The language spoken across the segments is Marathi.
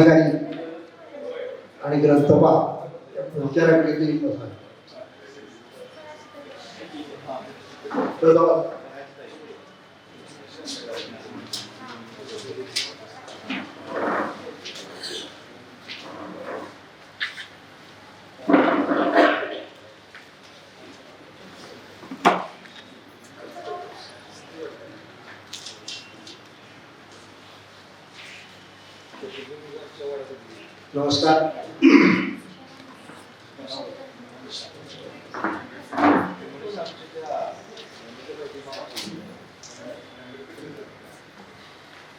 आणि ग्रंथपाल पुढच्या रंगीतील नमस्कार.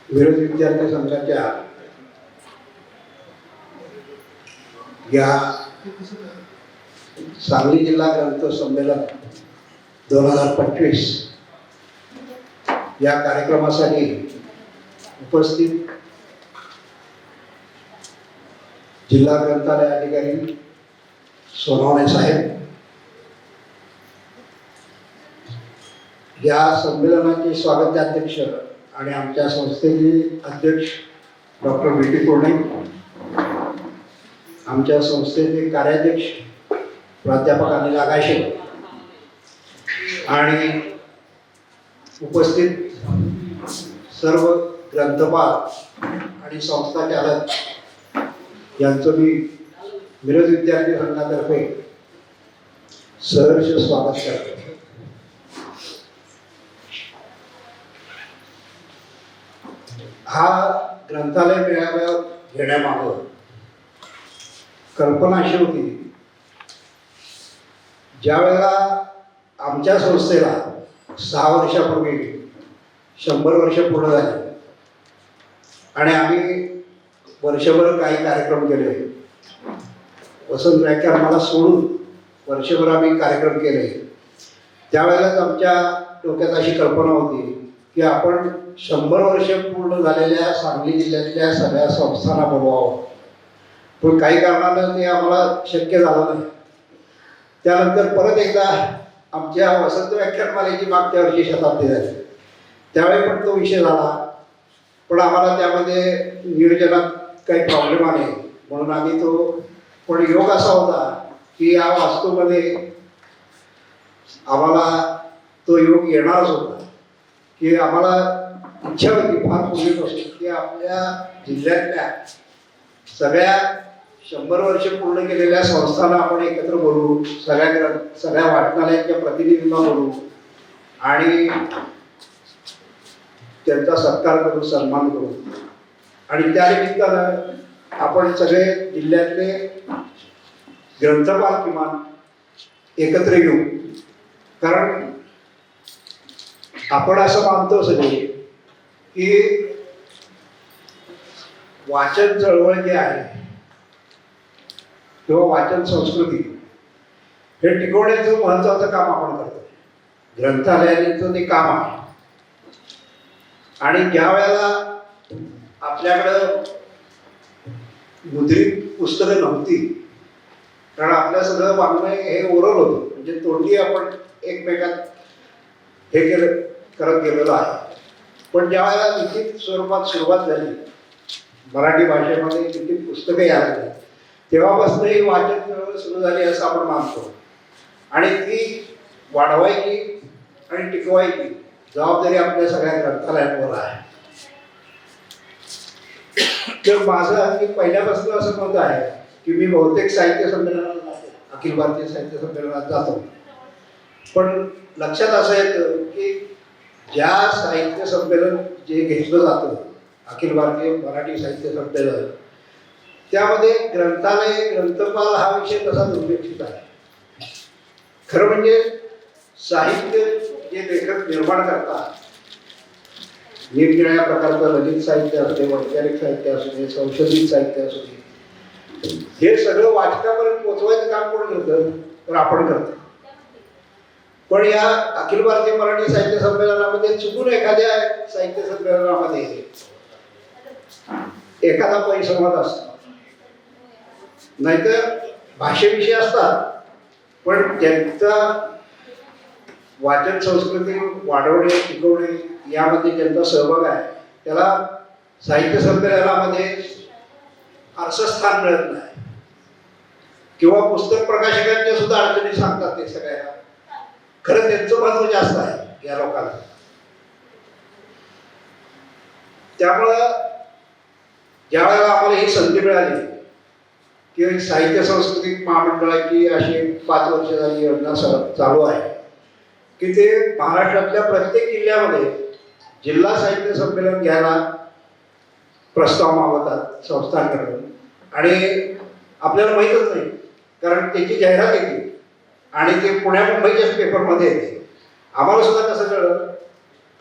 विरोधी विद्यार्थी संघाच्या या सांगली जिल्हा ग्रंथ संमेलन 2025 या कार्यक्रमासाठी उपस्थित जिल्हा ग्रंथालय अधिकारी सोनवणे साहेब, या संमेलनाचे स्वागताध्यक्ष आणि आमच्या संस्थेचे अध्यक्ष डॉक्टर बी.टी. पुर्णे, आमच्या संस्थेचे कार्याध्यक्ष प्राध्यापक अनिल आगाशे आणि उपस्थित सर्व ग्रंथपाल आणि संस्था चालक यांचं मी विरोधी विद्यार्थी संघातर्फे सहर्ष स्वागत करतो. हा ग्रंथालय मेळावा घेण्यामागं कल्पना अशी होती, ज्या वेळेला आमच्या संस्थेला 6 वर्षापूर्वी 100 वर्ष पूर्ण झाली आणि आम्ही वर्षभर काही कार्यक्रम केले, वसंत व्याख्यानाला सोडून वर्षभर आम्ही कार्यक्रम केले, त्यावेळेलाच आमच्या डोक्यात अशी कल्पना होती की आपण 100 वर्ष पूर्ण झालेल्या सांगली जिल्ह्यातल्या सगळ्या संस्थांना बोलवावं. पण काही कारणानं ते आम्हाला शक्य झालं नाही. त्यानंतर परत एकदा आमच्या वसंत व्याख्यानमालेची मागच्या वर्षी शताब्दी झाली, त्यावेळी पण तो विषय झाला, पण आम्हाला त्यामध्ये नियोजनात काही प्रॉब्लेम आले, म्हणून आम्ही तो, पण योग असा होता की या वास्तूमध्ये आम्हाला तो योग येणारच होता, की आम्हाला इच्छा होती फार पूर्वीपासून की आपल्या जिल्ह्यातल्या सगळ्या 100 वर्ष पूर्ण केलेल्या संस्थांना आपण एकत्र बोलवू, सगळ्या वाचनालयाच्या प्रतिनिधींना बोलवू आणि त्यांचा सत्कार करू, सन्मान करू. आणि त्या निमित्तानं आपण सगळे जिल्ह्यातले ग्रंथपाल किमान एकत्र येऊ. कारण आपण असं मानतो सगळे की वाचन चळवळ जी आहे किंवा वाचन संस्कृती हे टिकवण्याचं महत्त्वाचं काम आपण करतो. ग्रंथालयाचं ते काम आहे. आणि ज्या वेळेला आपल्याकडं मुद्रित पुस्तकं नव्हती, कारण आपल्या सगळं वाङ्मय हे ओरल होतं, म्हणजे तोंडी आपण एकमेकात हे करत गेलेलो आहे. पण ज्या वेळेला लिखित स्वरूपात सुरुवात झाली, मराठी भाषेमध्ये लिखित पुस्तकं यायला लागली, तेव्हापासून ही वाचन चळवळ सुरू झाली असं आपण मानतो. आणि ती वाढवायची आणि टिकवायची जबाबदारी आपल्या सगळ्या ग्रंथालयांवर आहे. तर माझं अगदी पहिल्यापासून असं मत आहे की मी बहुतेक साहित्य संमेलनाला जातो, अखिल भारतीय साहित्य संमेलनात जातो, पण लक्षात असं येतं की ज्या साहित्य संमेलन जे घेतलं जातं, अखिल भारतीय मराठी साहित्य संमेलन, त्यामध्ये ग्रंथालय ग्रंथपाल हा विषय तसा दुर्लक्षित आहे. खरं म्हणजे साहित्य जे लेखक निर्माण करतात, निरनिराळ्या प्रकारचं ललित साहित्य असू दे, वैचारिक साहित्य असू दे, संशोधित साहित्य असू दे, हे सगळं वाचकापर्यंत पोहोचवायचं काम कोण करतं? तर आपण करतो. पण या अखिल भारतीय मराठी साहित्य संमेलनामध्ये चुकून एखाद्या साहित्य संमेलनामध्ये एखादा परिसंवाद असतो, नाहीतर भाषेविषयी असतात, पण त्यांचा वाचन संस्कृती वाढवणे टिकवणे यामध्ये ज्यांचा सहभाग आहे त्याला साहित्य संमेलनामध्ये फारसं स्थान मिळत नाही, किंवा पुस्तक प्रकाशकांच्या सुद्धा अडचणी सांगतात ते सगळ्यांना. खरं त्यांचं महत्व जास्त आहे या लोकांना. त्यामुळं ज्या वेळेला आम्हाला ही संधी मिळाली की साहित्य सांस्कृतिक महामंडळाची अशी 5 वर्ष झाली योजना चालू आहे की ते महाराष्ट्रातल्या प्रत्येक जिल्ह्यामध्ये जिल्हा साहित्य संमेलन घ्यायला प्रस्ताव मागवतात संस्थांकडून. आणि आपल्याला माहीतच नाही, कारण त्याची जाहिरात येते आणि ते पुण्या मुंबईच्याच पेपरमध्ये येते. आम्हाला सुद्धा कसं कळलं,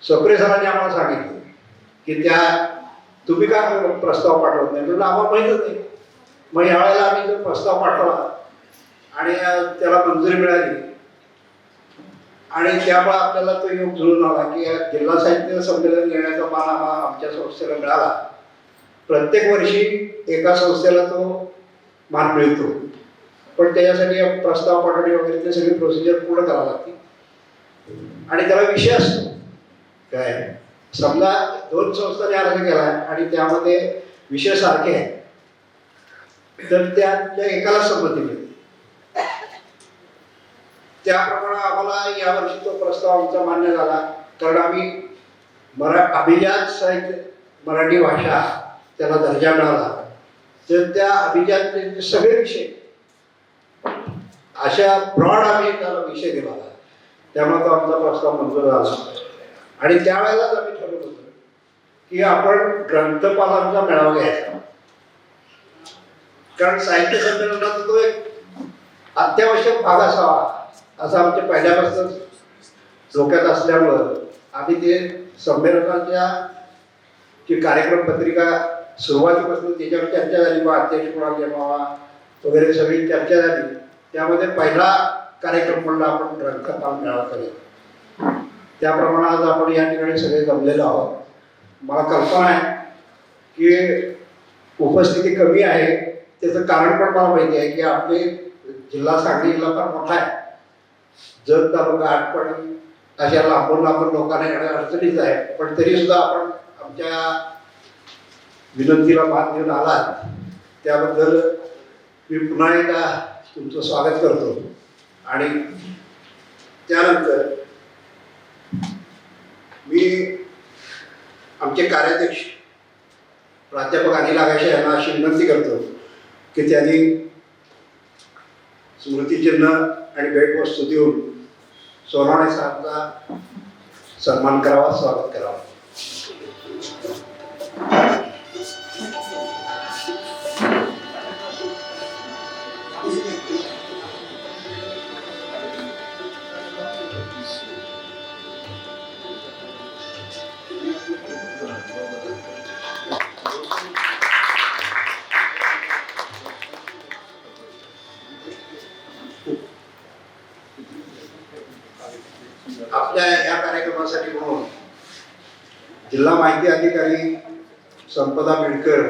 सप्रे सरांनी आम्हाला सांगितलं की तुम्ही का प्रस्ताव पाठवत नाही, म्हणजे आम्हाला माहीतच नाही. मग यावेळेला आम्ही जो प्रस्ताव पाठवला आणि त्याला मंजुरी मिळाली आणि त्यामुळे आपल्याला तो योग जुळून आला की जिल्हा साहित्य संमेलन घेण्याचा मान आमच्या संस्थेला मिळाला. प्रत्येक वर्षी एका संस्थेला तो मान मिळतो, पण त्याच्यासाठी प्रस्ताव पाठवणे वगैरे ते सगळी प्रोसिजर पूर्ण करावी लागते. आणि त्याला विषय असतो. काय समजा 2 संस्थांनी अर्ज केला आणि त्यामध्ये विषय सारखे आहेत, तर त्या एकाला संमती मिळते. त्याप्रमाणे आम्हाला यावर्षी तो प्रस्ताव आमचा मान्य झाला, कारण आम्ही अभिजात साहित्य मराठी भाषा त्याला दर्जा मिळाला. तर त्या अभिजात सगळे विषय अशा ब्रॉड आम्ही त्याला विषय दिला, त्यामुळे तो आमचा प्रस्ताव मंजूर झाला. आणि त्यावेळेलाच आम्ही ठरवलं होतं की आपण ग्रंथपालांचा मेळावा घ्यायचा, कारण साहित्य संमेलनाचा तो एक अत्यावश्यक भाग असावा असं आमच्या पहिल्यापासून डोक्यात असल्यामुळं आम्ही ते संमेलनाच्या जी कार्यक्रम पत्रिका सुरुवातीपासून त्याच्यावर चर्चा झाली, मग अध्यक्ष कोणाला नेमावा वगैरे सगळी चर्चा झाली. त्यामध्ये पहिला कार्यक्रम म्हणला आपण ग्रंथपाल मेळावा करूया. त्याप्रमाणे आज आपण या ठिकाणी सगळे जमलेलो आहोत. मला कल्पना आहे की उपस्थिती कमी आहे, त्याचं कारण पण मला माहिती आहे की आपले जिल्हा सांगली जिल्हा फार मोठा आहे. जत तालुका आटपाडी अशा लांबून लोकांना येण्या अडचणीच आहे, पण तरी सुद्धा आपण आमच्या विनंतीला मान देऊन आलात त्याबद्दल मी पुन्हा एकदा तुमचं स्वागत करतो. आणि त्यानंतर मी आमचे कार्याध्यक्ष प्राध्यापक अनिल आगाशे यांना अशी विनंती करतो की त्यांनी स्मृतिचिन्ह आणि भेटवस्तू देऊन सोनावणे साहेबांचा सन्मान करावा, स्वागत करावा. आपल्या या कार्यक्रमासाठी म्हणून जिल्हा माहिती अधिकारी संपदा बिडकर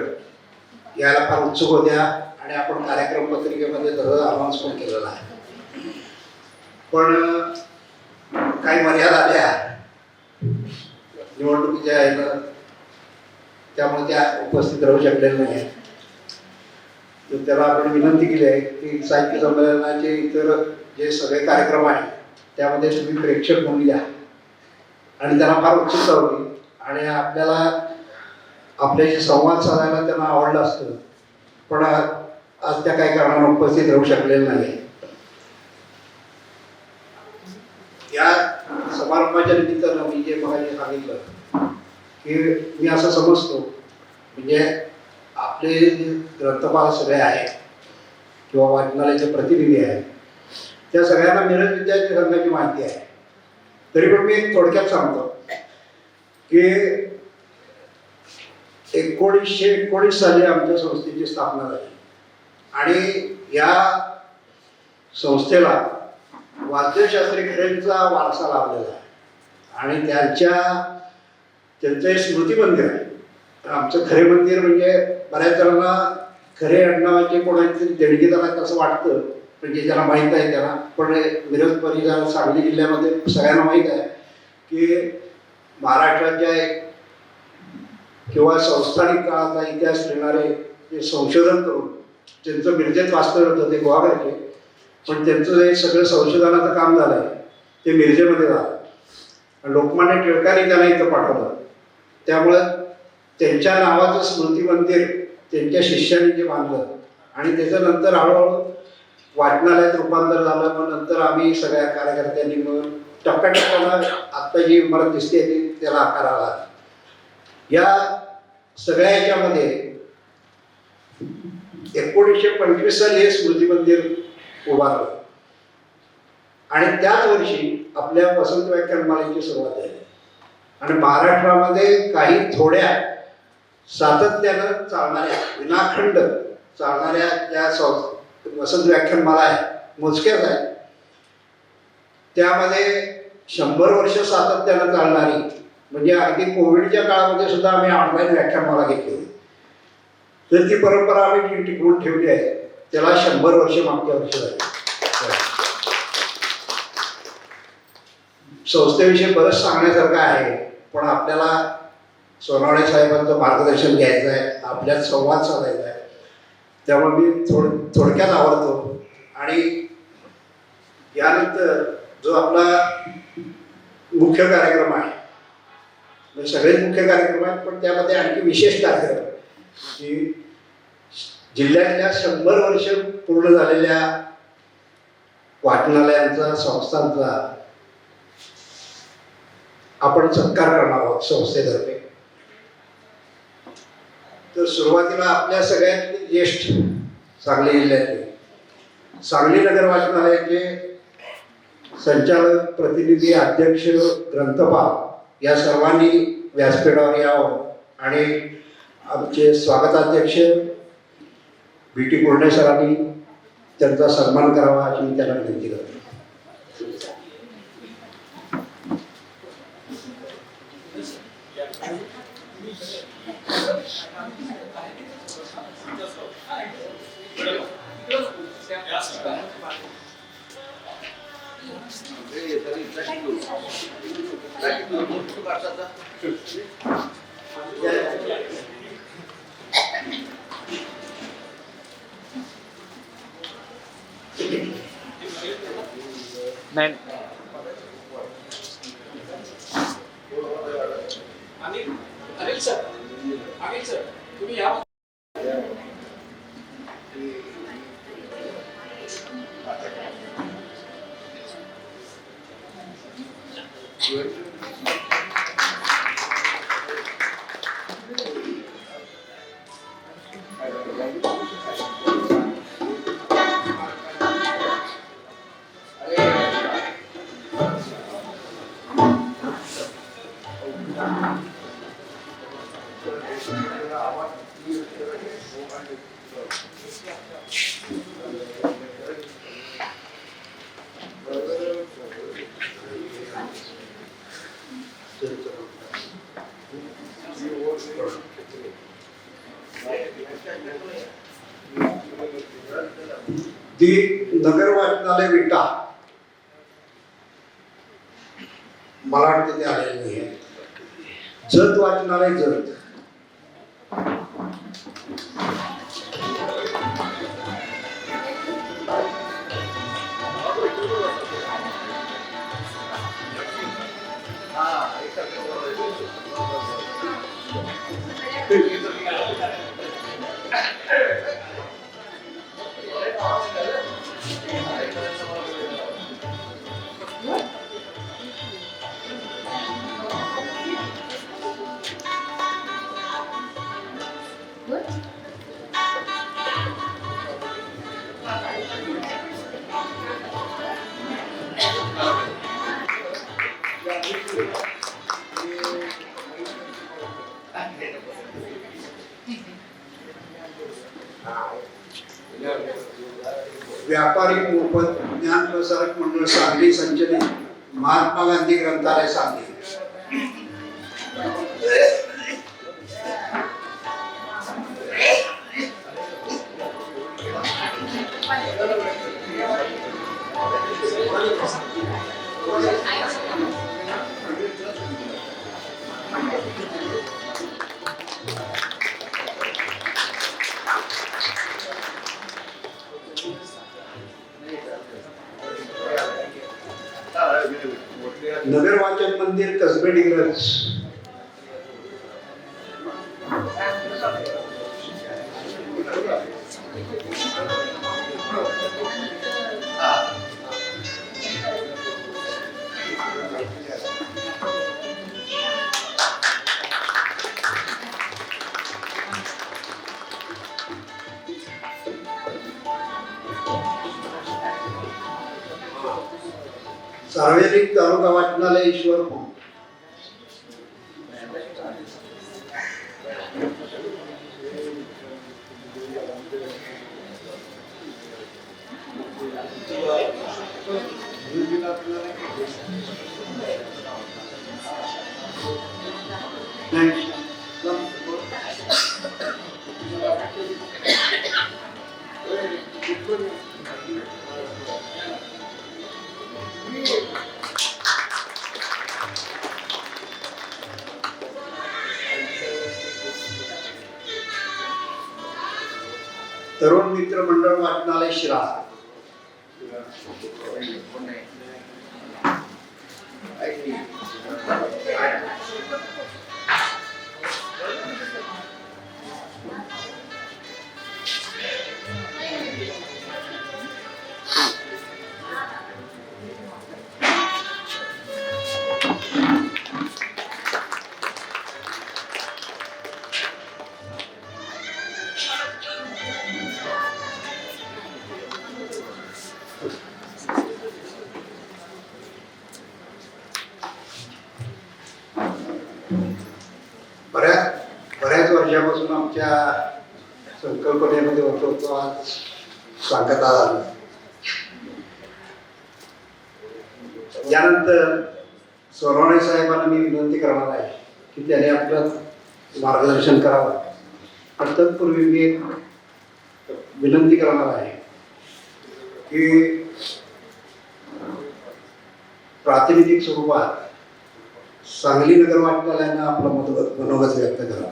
याला फार उत्सुक होत्या आणि आपण कार्यक्रम पत्रिकेमध्ये सगळं अनाउन्समेंट केलेलं आहे. पण काही मर्यादा आल्या निवडणुकीच्या ह्याला, त्यामुळे त्या उपस्थित राहू शकलेल्या नाही. तर त्याला आपण विनंती केली आहे की साहित्य संमेलनाचे इतर जे सगळे कार्यक्रम आहेत त्यामध्ये तुम्ही प्रेक्षक म्हणून या. आणि त्यांना फार उत्सुकता होती आणि आपल्याला आपल्याशी संवाद साधायला त्यांना आवडलं असतं, पण आज त्या काही कारणाने उपस्थित राहू शकलेल्या नाही. या समारंभाच्या निमित्तानं मी जे मला सांगितलं की मी असं समजतो, म्हणजे आपले जे ग्रंथपाल सगळे आहेत किंवा वाचनालयाचे प्रतिनिधी आहेत त्या सगळ्यांना मिरज विद्यार्थी संघाची माहिती आहे. तरी पण मी थोडक्यात सांगतो की 1919 साली आमच्या संस्थेची स्थापना झाली आणि या संस्थेला वाद्यशास्त्री खरेंचा वारसा लाभलेला आहे आणि त्यांचं एक स्मृती मंदिर आहे. आमचं खरे मंदिर म्हणजे बऱ्याच जणांना खरे आडनावाचे कोणाची देणगी देणार असं वाटतं, म्हणजे ज्याला माहीत आहे त्याला. पण मिरज परिसर सांगली जिल्ह्यामध्ये सगळ्यांना माहीत आहे की महाराष्ट्राच्या एक किंवा संस्थानिक काळाचा इतिहास लिहिणारे जे संशोधन करून, त्यांचं मिरजेत वास्तव्य होतं, ते गुहागरचे, पण त्यांचं जे सगळं संशोधनाचं काम झालं आहे ते मिरजेमध्ये झालं. लोकमान्य टिळकांनी त्यांना इथं पाठवलं. त्यामुळं त्यांच्या नावाचं स्मृती मंदिर त्यांच्या शिष्यांनी जे बांधलं आणि त्याच्यानंतर हळूहळू वाचनालयात रूपांतर झालं. मग नंतर आम्ही सगळ्या कार्यकर्त्यांनी मिळून टप्प्याटप्प्यानं आत्ता जी इमारत दिसते ती त्याला आकार आला. या सगळ्या याच्यामध्ये 1925 साली हे स्मृती मंदिर उभारलं आणि त्याच वर्षी आपल्या वसंत व्याख्यानमालेची सुरुवात झाली. आणि महाराष्ट्रामध्ये काही थोड्या सातत्यानं चालणाऱ्या, विनाखंड चालणाऱ्या ज्या वसंत व्याख्यानमाला आहे, मोजक्याच आहे. त्यामध्ये 100 वर्ष सातत्यानं चालणारी, म्हणजे अगदी कोविडच्या काळामध्ये सुद्धा आम्ही ऑनलाईन व्याख्यानमाला घेतली होती. तर ती परंपरा आम्ही टिकवून ठेवली आहे. त्याला 100 वर्ष मागच्या वर्षी झाली. संस्थेविषयी बरंच सांगण्यासारखं आहे, पण आपल्याला सोनवणे साहेबांचं मार्गदर्शन घ्यायचं आहे, आपल्यात संवाद साधायचा आहे. त्यामुळे मी थोडक्यात आवडतो. आणि यानंतर जो आपला मुख्य कार्यक्रम आहे, म्हणजे सगळेच मुख्य कार्यक्रम आहेत, पण त्यामध्ये आणखी विशेष कार्यक्रम की जिल्ह्यातल्या 100 वर्ष पूर्ण झालेल्या वाचनालयांचा, संस्थांचा आपण सत्कार करणार आहोत संस्थेतर्फे. तर सुरुवातीला आपल्या सगळ्यात ज्येष्ठ सांगली जिल्ह्यातले सांगली नगर वाचनालयाचे संचालक, प्रतिनिधी, अध्यक्ष, ग्रंथपाल या सर्वांनी व्यासपीठावर यावं आणि आमचे स्वागताध्यक्ष B.T. कुर्णे सरांनी त्यांचा सन्मान करावा अशी मी त्यांना विनंती करतो. नाही अनिल सर तुम्ही या. दी नगर वाचनालय विटा, मला वाटतं ते आलेलं नाही आहे. जत वाचनालय जत, व्यापारी मोफत ज्ञान प्रसारक मंडळ सांगली संचलित महात्मा गांधी ग्रंथालय सांगली. नगर वाचन मंदिर कसबे डिग्रज. सार्वजनिक तालुका वाचनालय ईश्वरपूर. तरुण मित्र मंडळ वाचनालय शिराळा. बऱ्याच वर्षापासून आमच्या संकल्पनेमध्ये होतो तो आज सांगत आला. यानंतर सोनवणे साहेबांना मी विनंती करणार आहे की त्याने आपलं मार्गदर्शन करावं. पण तत्पूर्वी मी एक विनंती करणार आहे की प्रातिनिधिक स्वरूपात सांगली नगर वाचनालयानं आपलं मनोगत व्यक्त करावं.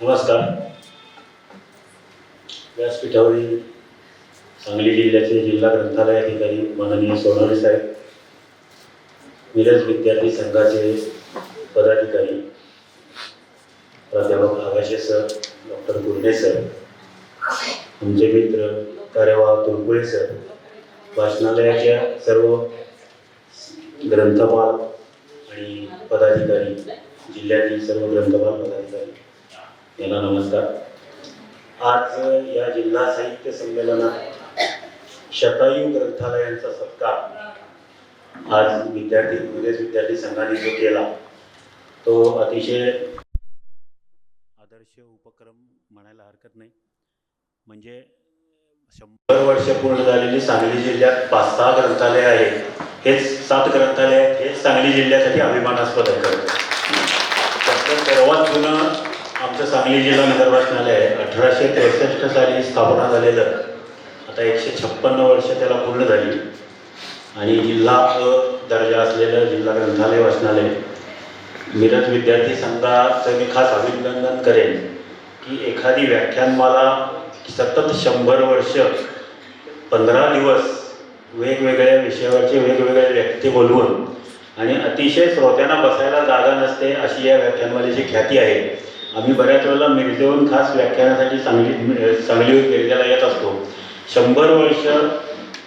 नमस्कार. व्यासपीठावरील सांगली जिल्ह्याचे जिल्हा ग्रंथालय अधिकारी माननीय सोनवणे साहेब, मिरज विद्यार्थी संघाचे पदाधिकारी प्राध्यापक आगाशे सर, डॉक्टर गुर्डे सर, आमचे मित्र कार्यवाह तुळपुळे सर, वाचनालयाच्या सर्व ग्रंथपाल आणि पदाधिकारी, जिल्ह्यातील सर्व ग्रंथपाल पदाधिकारी यांना नमस्कार. आज या जिल्हा साहित्य संमेलनात शतायू ग्रंथालयांचा सत्कार आज मिरज विद्यार्थी संघाने जो केला तो अतिशय आदर्श उपक्रम म्हणायला हरकत नाही. म्हणजे 100 वर्ष पूर्ण झालेली सांगली जिल्ह्यात 5-6 ग्रंथालय आहेत. हेच 7 ग्रंथालय आहेत. हेच सांगली जिल्ह्यासाठी अभिमानास्पद आहे. सर्वात जुनं आमचं सांगली जिल्हा नगर वाचनालय आहे. 1863 साली स्थापना झालेलं. आता 156 वर्ष त्याला पूर्ण झाली आणि जिल्हा दर्जा असलेलं जिल्हा ग्रंथालय वाचनालय मिरज विद्यार्थी संघाचं मी खास अभिनंदन करेन की एखादी व्याख्यानमाला सतत 100 वर्ष 15 दिवस वेगवेगळ्या विषयावरचे वेगवेगळे व्यक्ती बोलवून आणि अतिशय श्रोत्यांना बसायला जागा नसते अशी या व्याख्यानमालेची ख्याती आहे. आम्ही बऱ्याच वेळेला मिरजेहून खास व्याख्यानासाठी सांगली मिरजेला येत असतो. 100 वर्ष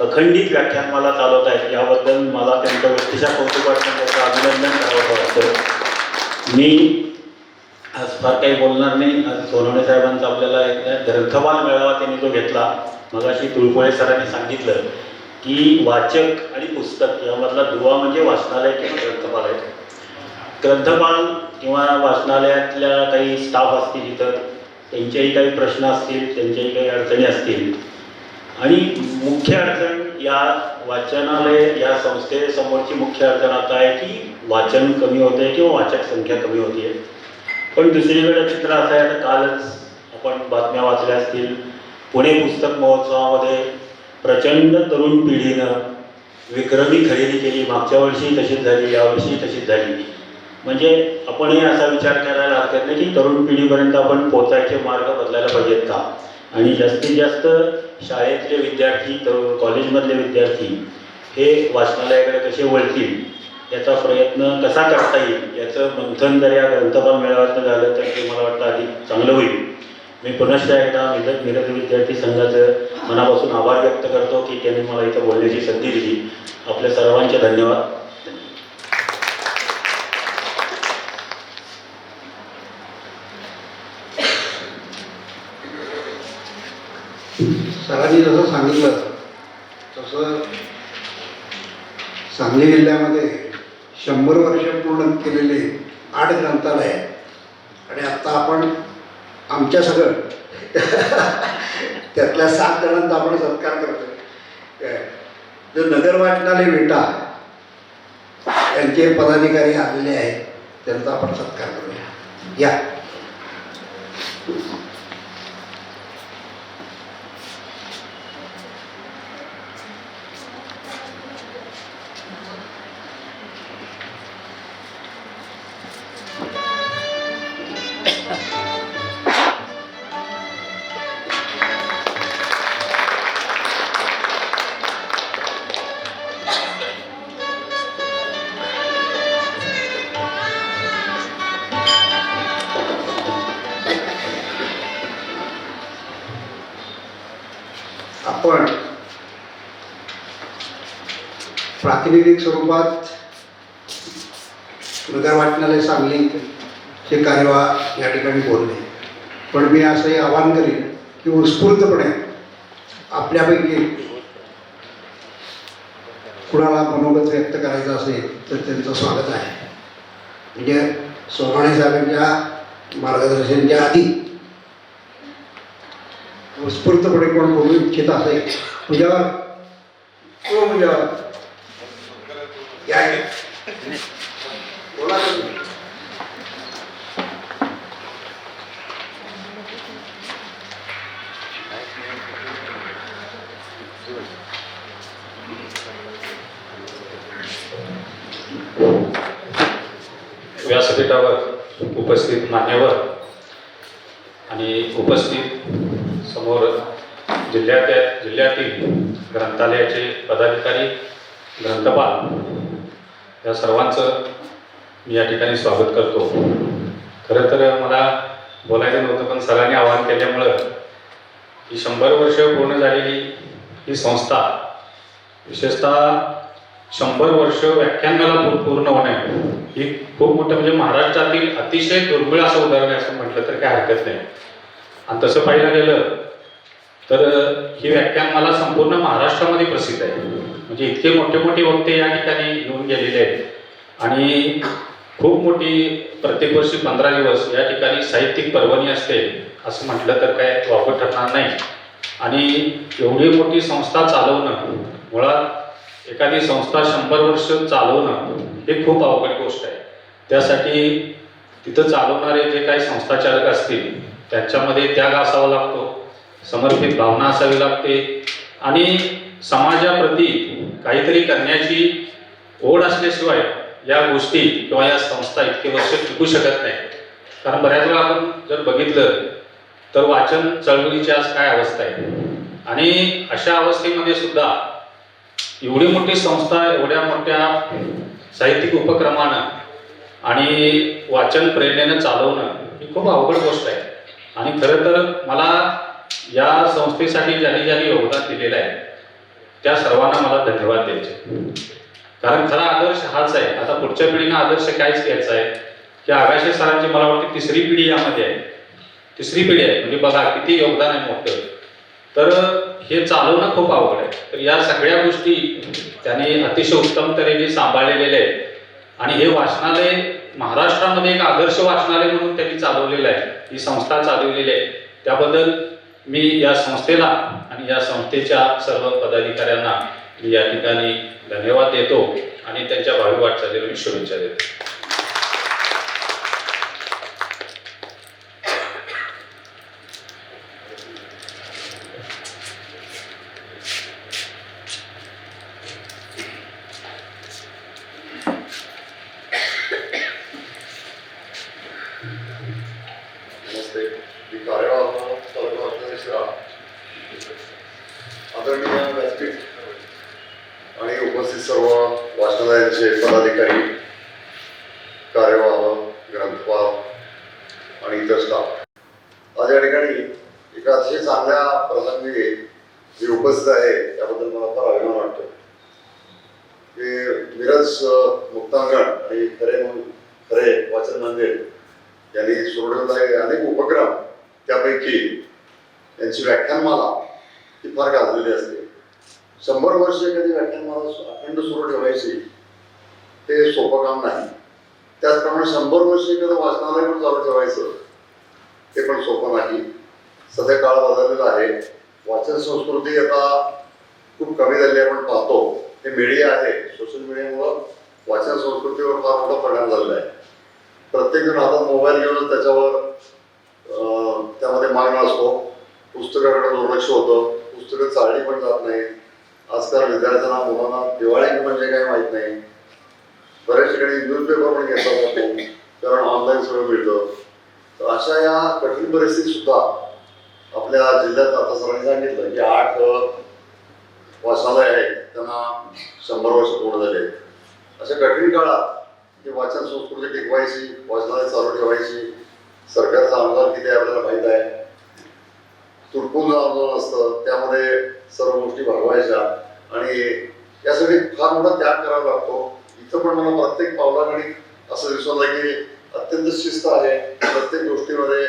अखंडित व्याख्यानमाला चालवत आहेत याबद्दल मला त्यांच्या व्यक्तिशा कौतुकार्थं त्याचं अभिनंदन करावं वाटतं. मी आज फार काही बोलणार नाही. आज सोनवणे साहेबांचा आपल्याला एक ग्रंथपाल मेळावा त्यांनी जो घेतला मगाशी तुळपुळे सरांनी सांगितलं की वाचक आणि पुस्तक यामधला दुवा म्हणजे वाचनालय किंवा ग्रंथपाल आहे. ग्रंथपाल किंवा वाचनालयातल्या काही स्टाफ असतील इतर त्यांचेही काही प्रश्न असतील, त्यांच्याही काही अडचणी असतील आणि मुख्य अडचण या वाचनालय या संस्थेसमोरची मुख्य अडचण आता आहे की वाचन कमी होतं आहे किंवा वाचक संख्या कमी होती आहे. पण दुसरीकडे चित्र असं आहे, आता कालच आपण बातम्या वाचल्या असतील, पुणे पुस्तक महोत्सवामध्ये प्रचंड तरुण पिढीनं विक्रमी खरेदी केली. मागच्या वर्षी तशीच झाली, यावर्षी तशीच झाली. म्हणजे आपणही असा विचार करायला हरकत नाही की तरुण पिढीपर्यंत आपण पोचायचे मार्ग बदलायला पाहिजेत का, आणि जास्तीत जास्त शाळेतले विद्यार्थी, कॉलेजमधले विद्यार्थी हे वाचनालयाकडे कसे वळतील याचा प्रयत्न कसा करता येईल याचं मंथन जर या ग्रंथपाल मेळाव्यात झालं तर ते मला वाटतं अधिक चांगलं होईल. मी पुनश्च एकदा मिरज विद्यार्थी संघाचं मनापासून आभार व्यक्त करतो की त्यांनी मला इथं बोलण्याची संधी दिली. आपल्या सर्वांचे धन्यवाद. सरांनी जसं सांगितलं तसं सांगली जिल्ह्यामध्ये 100 वर्ष पूर्ण केलेले 8 ग्रंथालय आहेत आणि आत्ता आपण आमच्या सगळं त्यातल्या 7 जणांचा आपण सत्कार करतोय. जर नगर वाचनालय विटा यांचे पदाधिकारी आलेले आहेत त्यांचा आपण सत्कार करूया. या आपण प्रातिनिधिक स्वरूपात नगर वाचनालय सांगलीचे कार्यवाह या ठिकाणी बोलले, पण मी असंही आवाहन करीन की उत्स्फूर्तपणे आपल्यापैकी कुणाला मनोगत व्यक्त करायचं असेल तर त्यांचं स्वागत आहे. म्हणजे सोनवणे साहेबांच्या मार्गदर्शनाच्या आधी उत्स्फूर्तपणे कोण बोलू इच्छित असेल तुझ्यावर तुझ्यावर बोला. व्यासपीठावर उपस्थित मान्यवर आणि उपस्थित समोर जिल्ह्यातील ग्रंथालयाचे पदाधिकारी, ग्रंथपाल या सर्वांचं मी या ठिकाणी स्वागत करतो. खरं तर मला बोलायचं नव्हतं, पण सरांनी आवाहन केल्यामुळं ही 100 वर्ष पूर्ण झालेली ही संस्था, विशेषतः 100 वर्ष व्याख्यानमाला पूर्ण होणे ही खूप मोठं, म्हणजे महाराष्ट्रातील अतिशय दुर्मिळ असं उदाहरण असं म्हटलं तर काय हरकत नाही. आणि तसं पाहायला गेलं तर ही व्याख्यानमाला संपूर्ण महाराष्ट्रामध्ये प्रसिद्ध आहे. म्हणजे इतके मोठे मोठे वक्ते या ठिकाणी येऊन गेलेले आहेत आणि खूप मोठी प्रत्येक वर्षी 15 दिवस या ठिकाणी साहित्यिक पर्वणी असते असं म्हटलं तर काय वावगं ठरणार नाही. आणि एवढी मोठी संस्था चालवणं, मुळात एखादी संस्था 100 वर्ष चालवणं हे खूप अवघड गोष्ट आहे. त्यासाठी तिथं चालवणारे जे काही संस्थाचालक असतील त्याच्यामध्ये त्याग असावा लागतो, समर्पित भावना असावी लागते आणि समाजाप्रती काहीतरी करण्याची ओढ असल्याशिवाय या गोष्टी किंवा या संस्था इतके वर्ष टिकू शकत नाही. कारण बऱ्याच वेळा आपण जर बघितलं तर वाचन चळवळीची आज काय अवस्था आहे आणि अशा अवस्थेमध्ये सुद्धा एवढी मोठी संस्था एवढ्या मोठ्या साहित्यिक उपक्रमानं आणि वाचन प्रेरणेनं चालवणं ही खूप अवघड गोष्ट आहे. आणि खरं तर मला या संस्थेसाठी ज्यांनी योगदान दिलेलं आहे त्या सर्वांना मला धन्यवाद द्यायचे. कारण खरा आदर्श हाच आहे. आता पुढच्या पिढीनं आदर्श कायच घ्यायचा आहे की आगाशे सरांची मला वाटते 3री पिढी यामध्ये आहे, 3री पिढी आहे. म्हणजे बघा किती योगदान आहे मोठं. तर हे चालवणं खूप अवघड आहे. तर या सगळ्या गोष्टी त्यांनी अतिशय उत्तम तऱ्हेने सांभाळलेले आहेत आणि हे वाचनालय महाराष्ट्रामध्ये एक आदर्श वाचनालय म्हणून त्यांनी चालवलेलं आहे, ही संस्था चालवलेली आहे. त्याबद्दल मी या संस्थेला आणि या संस्थेच्या सर्व पदाधिकाऱ्यांना मी या ठिकाणी धन्यवाद देतो आणि त्यांच्या भावी वाटचालीला मी शुभेच्छा देतो. आदरणीय व्यासपीठ आणि उपस्थित सर्व वाचनालयाचे पदाधिकारी, कार्यवाह, ग्रंथपाल आणि इतर स्टाफ, आज या ठिकाणी एका अतिशय चांगल्या प्रसंगी जे उपस्थित आहे त्याबद्दल मला फार अभिमान वाटतो की मिरज मुक्तांगण आणि खरे वाचन मंदिर यांनी सुरू ठेवलेले अनेक उपक्रम, त्यापैकी यांची व्याख्यानमाला ही फार गाजलेली असते. 100 वर्ष एखादी व्याख्यानमाला अखंड सुरू ठेवायची ते सोपं काम नाही. त्याचप्रमाणे 100 वर्ष एखादं वाचनालय पण चालू ठेवायचं ते पण सोपं नाही. सध्या काळ बदललेला आहे. वाचन संस्कृती आता खूप कमी झाली आपण पाहतो. हे मीडिया आहे, सोशल मीडियामुळं वाचन संस्कृतीवर फार मोठा परिणाम झालेला आहे. प्रत्येक जण हातात मोबाईल घेऊन त्याच्यावर त्यामध्ये मागणं असतो. पुस्तकाकडे दुर्लक्ष होतं. पुस्तकं चालली पण जात नाही. आजकाल विद्यार्थ्यांना, मुलांना दिवाळी म्हणजे काय माहीत नाही. बऱ्याच ठिकाणी न्यूजपेपर पण घेतला जातो कारण ऑनलाईन सगळं मिळतं. तर अशा या कठीण परिस्थितीत सुद्धा आपल्या जिल्ह्यात आता सरांनी सांगितलं की 8 वाचनालय आहेत, त्यांना 100 वर्ष पूर्ण झाले. अशा कठीण काळात ही वाचन संस्कृती टिकवायची, वाचनालय चालू ठेवायची, सरकारचा अनुदान किती आपल्याला माहीत आहे. तुटपुंज आंदोलन असतं, त्यामध्ये सर्व गोष्टी भागवायच्या आणि यासाठी फार मोठा त्याग करावा लागतो. इथं पण मला प्रत्येक पावलाकडे असं दिसून आलं की अत्यंत शिस्त आहे. प्रत्येक गोष्टीमध्ये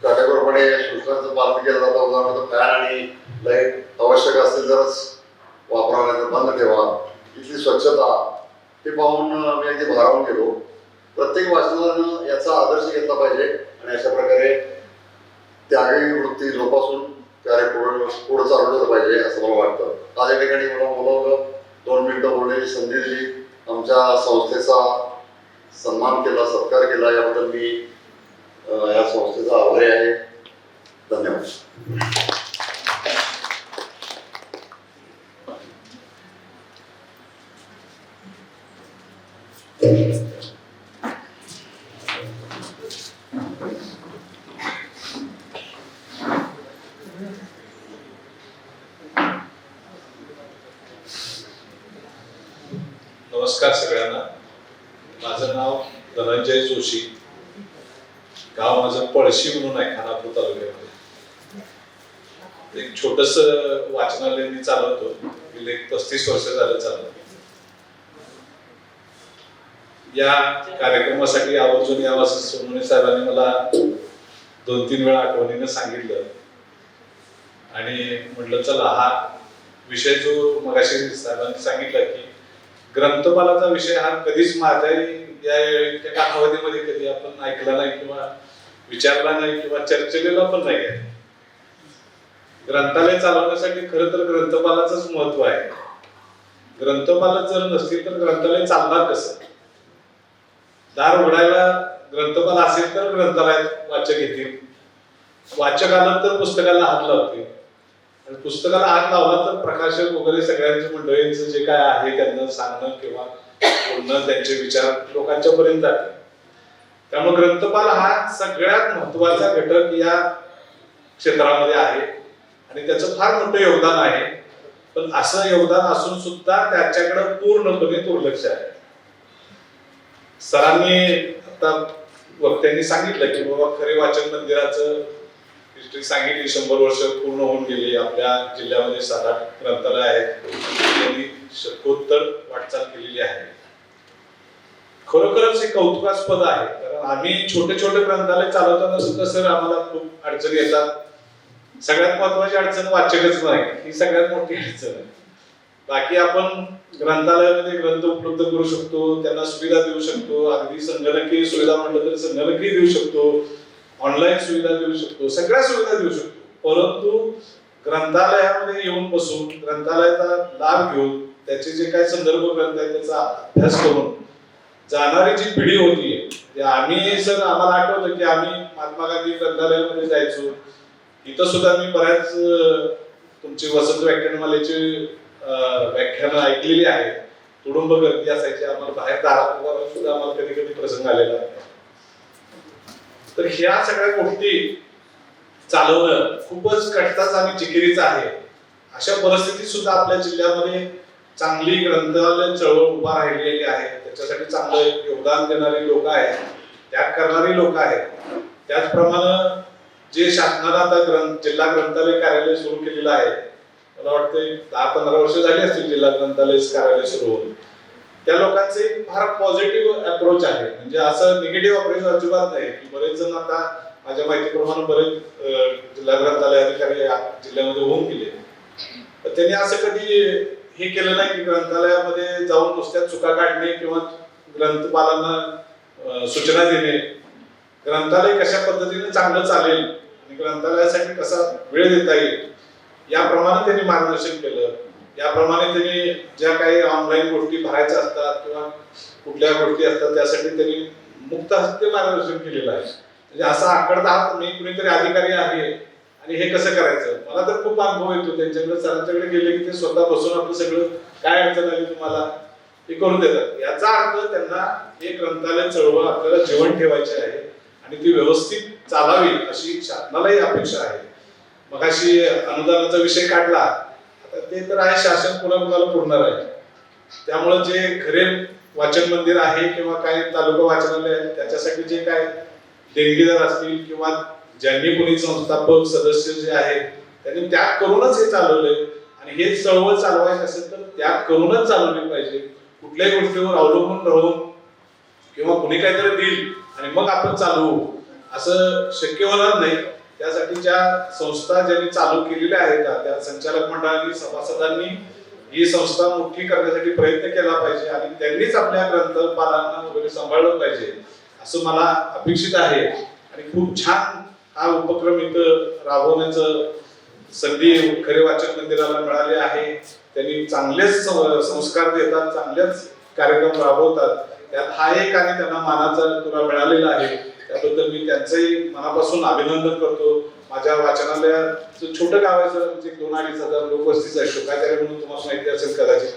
काटेकोरपणे सूचनांचं पालन केलं जातं. उदाहरणार्थ फॅन आणि लाईट आवश्यक असतील तरच वापरा, नाही तर बंद ठेवा. इथली स्वच्छता हे पाहून मी अगदी भारावून गेलो. प्रत्येक वाचनालयानं याचा आदर्श घेतला पाहिजे आणि अशा प्रकारे त्यागी वृत्ती जोपासून कार्य पुढे चालवलं पाहिजे असं मला वाटतं. आज या ठिकाणी मला बोलावलं, 2 मिनिटं बोलण्याची संधी दिली, आमच्या संस्थेचा सन्मान केला, सत्कार केला, याबद्दल मी या संस्थेचा आभारी आहे. धन्यवाद. नमस्कार सगळ्यांना. माझं नाव धनंजय जोशी. गाव माझं पळशी म्हणून आहे, खानापूर तालुक्यामध्ये. एक छोटस वाचनालय मी चालवतो. गेले 35 वर्ष झालं चालवतो. या कार्यक्रमासाठी आवर्जून यावं असं सोनवणे साहेबांनी मला 2-3 वेळा आठवणीनं सांगितलं आणि म्हटलं चला हा विषय जो मगाशी साहेबांनी सांगितला की ग्रंथपालाचा विषय हा कधीच माझ्या या कालावधीमध्ये कधी आपण ऐकला नाही किंवा विचारला नाही किंवा चर्चेला पण नाही आहे. ग्रंथालय चालवण्यासाठी खरं तर ग्रंथपालाचंच महत्व आहे. ग्रंथपालच जर नसतील तर ग्रंथालय चालणार कसं? दार उघडायला ग्रंथपाल असेल तर ग्रंथालयात वाचक येतील. वाचक आलं तर पुस्तकाला हात लावतील. आणि पुस्तकाला हात लावला तर प्रकाशक वगैरे सगळ्यांच्या मंडळींचं जे काय आहे त्यांना सांगणं किंवा बोलणं, त्यांचे विचार लोकांच्या पर्यंत जाते. त्यामुळे ग्रंथपाल हा सगळ्यात महत्वाचा घटक या क्षेत्रामध्ये आहे आणि त्याचं फार मोठं योगदान आहे. पण असं योगदान असून सुद्धा त्याच्याकडे पूर्णपणे दुर्लक्ष आहे. सरांनी आता वक्त्यांनी सांगितलं की बाबा खरे वाचन मंदिराचं हिस्ट्री सांगितली. 100 वर्ष पूर्ण होऊन गेली. आपल्या जिल्ह्यामध्ये 7-8 ग्रंथालय आहेत. त्यांनी शतकोत्तर वाटचाल केलेली आहे. खरोखरच हे कौतुकास्पद आहे. कारण आम्ही छोटे छोटे ग्रंथालय चालवताना सुद्धा सर आम्हाला खूप अडचणी येतात. सगळ्यात महत्वाची अडचण वाचकच नाही, ही सगळ्यात मोठी अडचण आहे. बाकी आपण ग्रंथालयामध्ये ग्रंथ उपलब्ध करू शकतो, त्यांना सुविधा देऊ शकतो. अगदी संगणकीय सुविधा म्हटलं तर संगणकीय देऊ शकतो, ऑनलाईन सुविधा देऊ शकतो, सगळ्या सुविधा देऊ शकतो. परंतु ग्रंथालयामध्ये येऊन बसून ग्रंथालयाचा लाभ घेऊन त्याचे जे काही संदर्भ ग्रंथ आहेत त्याचा अभ्यास करून जाणारी जी पिढी होती, आम्ही सर आम्हाला आठवतं की आम्ही महात्मा गांधी ग्रंथालयामध्ये जायचो. इथं सुद्धा मी बऱ्याच तुमची वसंत व्याख्यानमालेची व्याख्यानं ऐकलेली आहेत. तुडुंब गर्दी असायची. आम्हाला बाहेर दारात सुद्धा आम्हाला कधी कधी प्रसंग आलेला आहे. तर ह्या सगळ्या गोष्टी चालवणं खूपच कष्टाचं आणि जिकिरीचं आहे. अशा परिस्थितीत सुद्धा आपल्या जिल्ह्यामध्ये चांगली ग्रंथालय चळवळ उभा राहिलेली आहे. त्याच्यासाठी चांगलं योगदान देणारी लोक आहेत, त्याग करणारी लोक आहेत. त्याचप्रमाणे जे शासनानं आता जिल्हा ग्रंथालय कार्यालय सुरू केलेलं आहे, मला वाटतं 10-15 वर्ष झाली असतील जिल्हा ग्रंथालय कार्यालय सुरू होऊन. त्या लोकांचे फार पॉझिटिव्ह अप्रोच आहे. म्हणजे असं निगेटिव्ह अप्रोच अजिबात नाही. की बरेच जण आता माझ्या माहितीप्रमाणे बरेच जिल्हा ग्रंथालय अधिकारी जिल्ह्यामध्ये होऊन गेले, तर त्यांनी असं कधी हे केलं नाही की ग्रंथालयामध्ये जाऊन नुसत्या चुका काढणे किंवा ग्रंथपालांना सूचना देणे. ग्रंथालय कशा पद्धतीने चांगलं चालेल आणि ग्रंथालयासाठी कसा वेळ देता येईल याप्रमाणे त्यांनी मार्गदर्शन केलं. याप्रमाणे त्यांनी ज्या काही ऑनलाईन गोष्टी भरायच्या असतात किंवा कुठल्या गोष्टी असतात त्यासाठी त्यांनी मुक्त हस्ते मार्गदर्शन केलेलं आहे. म्हणजे असा आकडता हात मी कुणीतरी अधिकारी आहे आणि हे कसं करायचं, मला तर खूप अनुभव येतो त्यांच्याकडे. सरांच्याकडे गेले की ते स्वतः बसून आपलं सगळं काय अडचण आली तुम्हाला हे करून देतात. याचा अर्थ त्यांना हे ग्रंथालय चळवळ आपल्याला जीवन ठेवायची आहे आणि ती व्यवस्थित चालावी अशी शासनालाही अपेक्षा आहे. मगाशी अनुदानाचा विषय काढला, आता ते तर आहे, शासन कुणाला पुरणार आहे. त्यामुळे जे खरे वाचन मंदिर आहे किंवा काही तालुका वाचनालय आहे त्याच्यासाठी जे काय देणगीदार असतील किंवा ज्यांनी कोणी संस्थापक सदस्य जे आहेत त्यांनी त्याग करूनच हे चालवलंय. आणि हे चळवळ चालवायचं असेल तर त्याग करूनच चालवली पाहिजे. कुठल्याही गोष्टीवर अवलंबून राहून किंवा कुणी काहीतरी देईल आणि मग आपण चालवू असं शक्य होणार नाही. त्यासाठी ज्या संस्था ज्यांनी चालू केलेल्या आहेत त्या संचालक मंडळाने सभासदांनी ही संस्था मोठी करण्यासाठी प्रयत्न केला पाहिजे आणि त्यांनीच आपल्या ग्रंथपालांना वगैरे सांभाळलं पाहिजे असं मला अपेक्षित आहे. आणि खूप छान हा उपक्रम इथं राबवण्याचं संधी खरे वाचक मंदिराला मिळाली आहे. त्यांनी चांगलेच संस्कार देतात, चांगलेच कार्यक्रम राबवतात. त्यात हा एक आणि त्यांना मानाचा तुरा मिळालेला आहे. त्याबद्दल मी त्यांचंही मनापासून अभिनंदन करतो. माझ्या वाचनालयाचं छोटं गाव आहे सर, म्हणजे 2-2.5 हजार लोकवस्तीचं आहे. शोकाचार्य म्हणून तुम्हाला माहिती असेल कदाचित.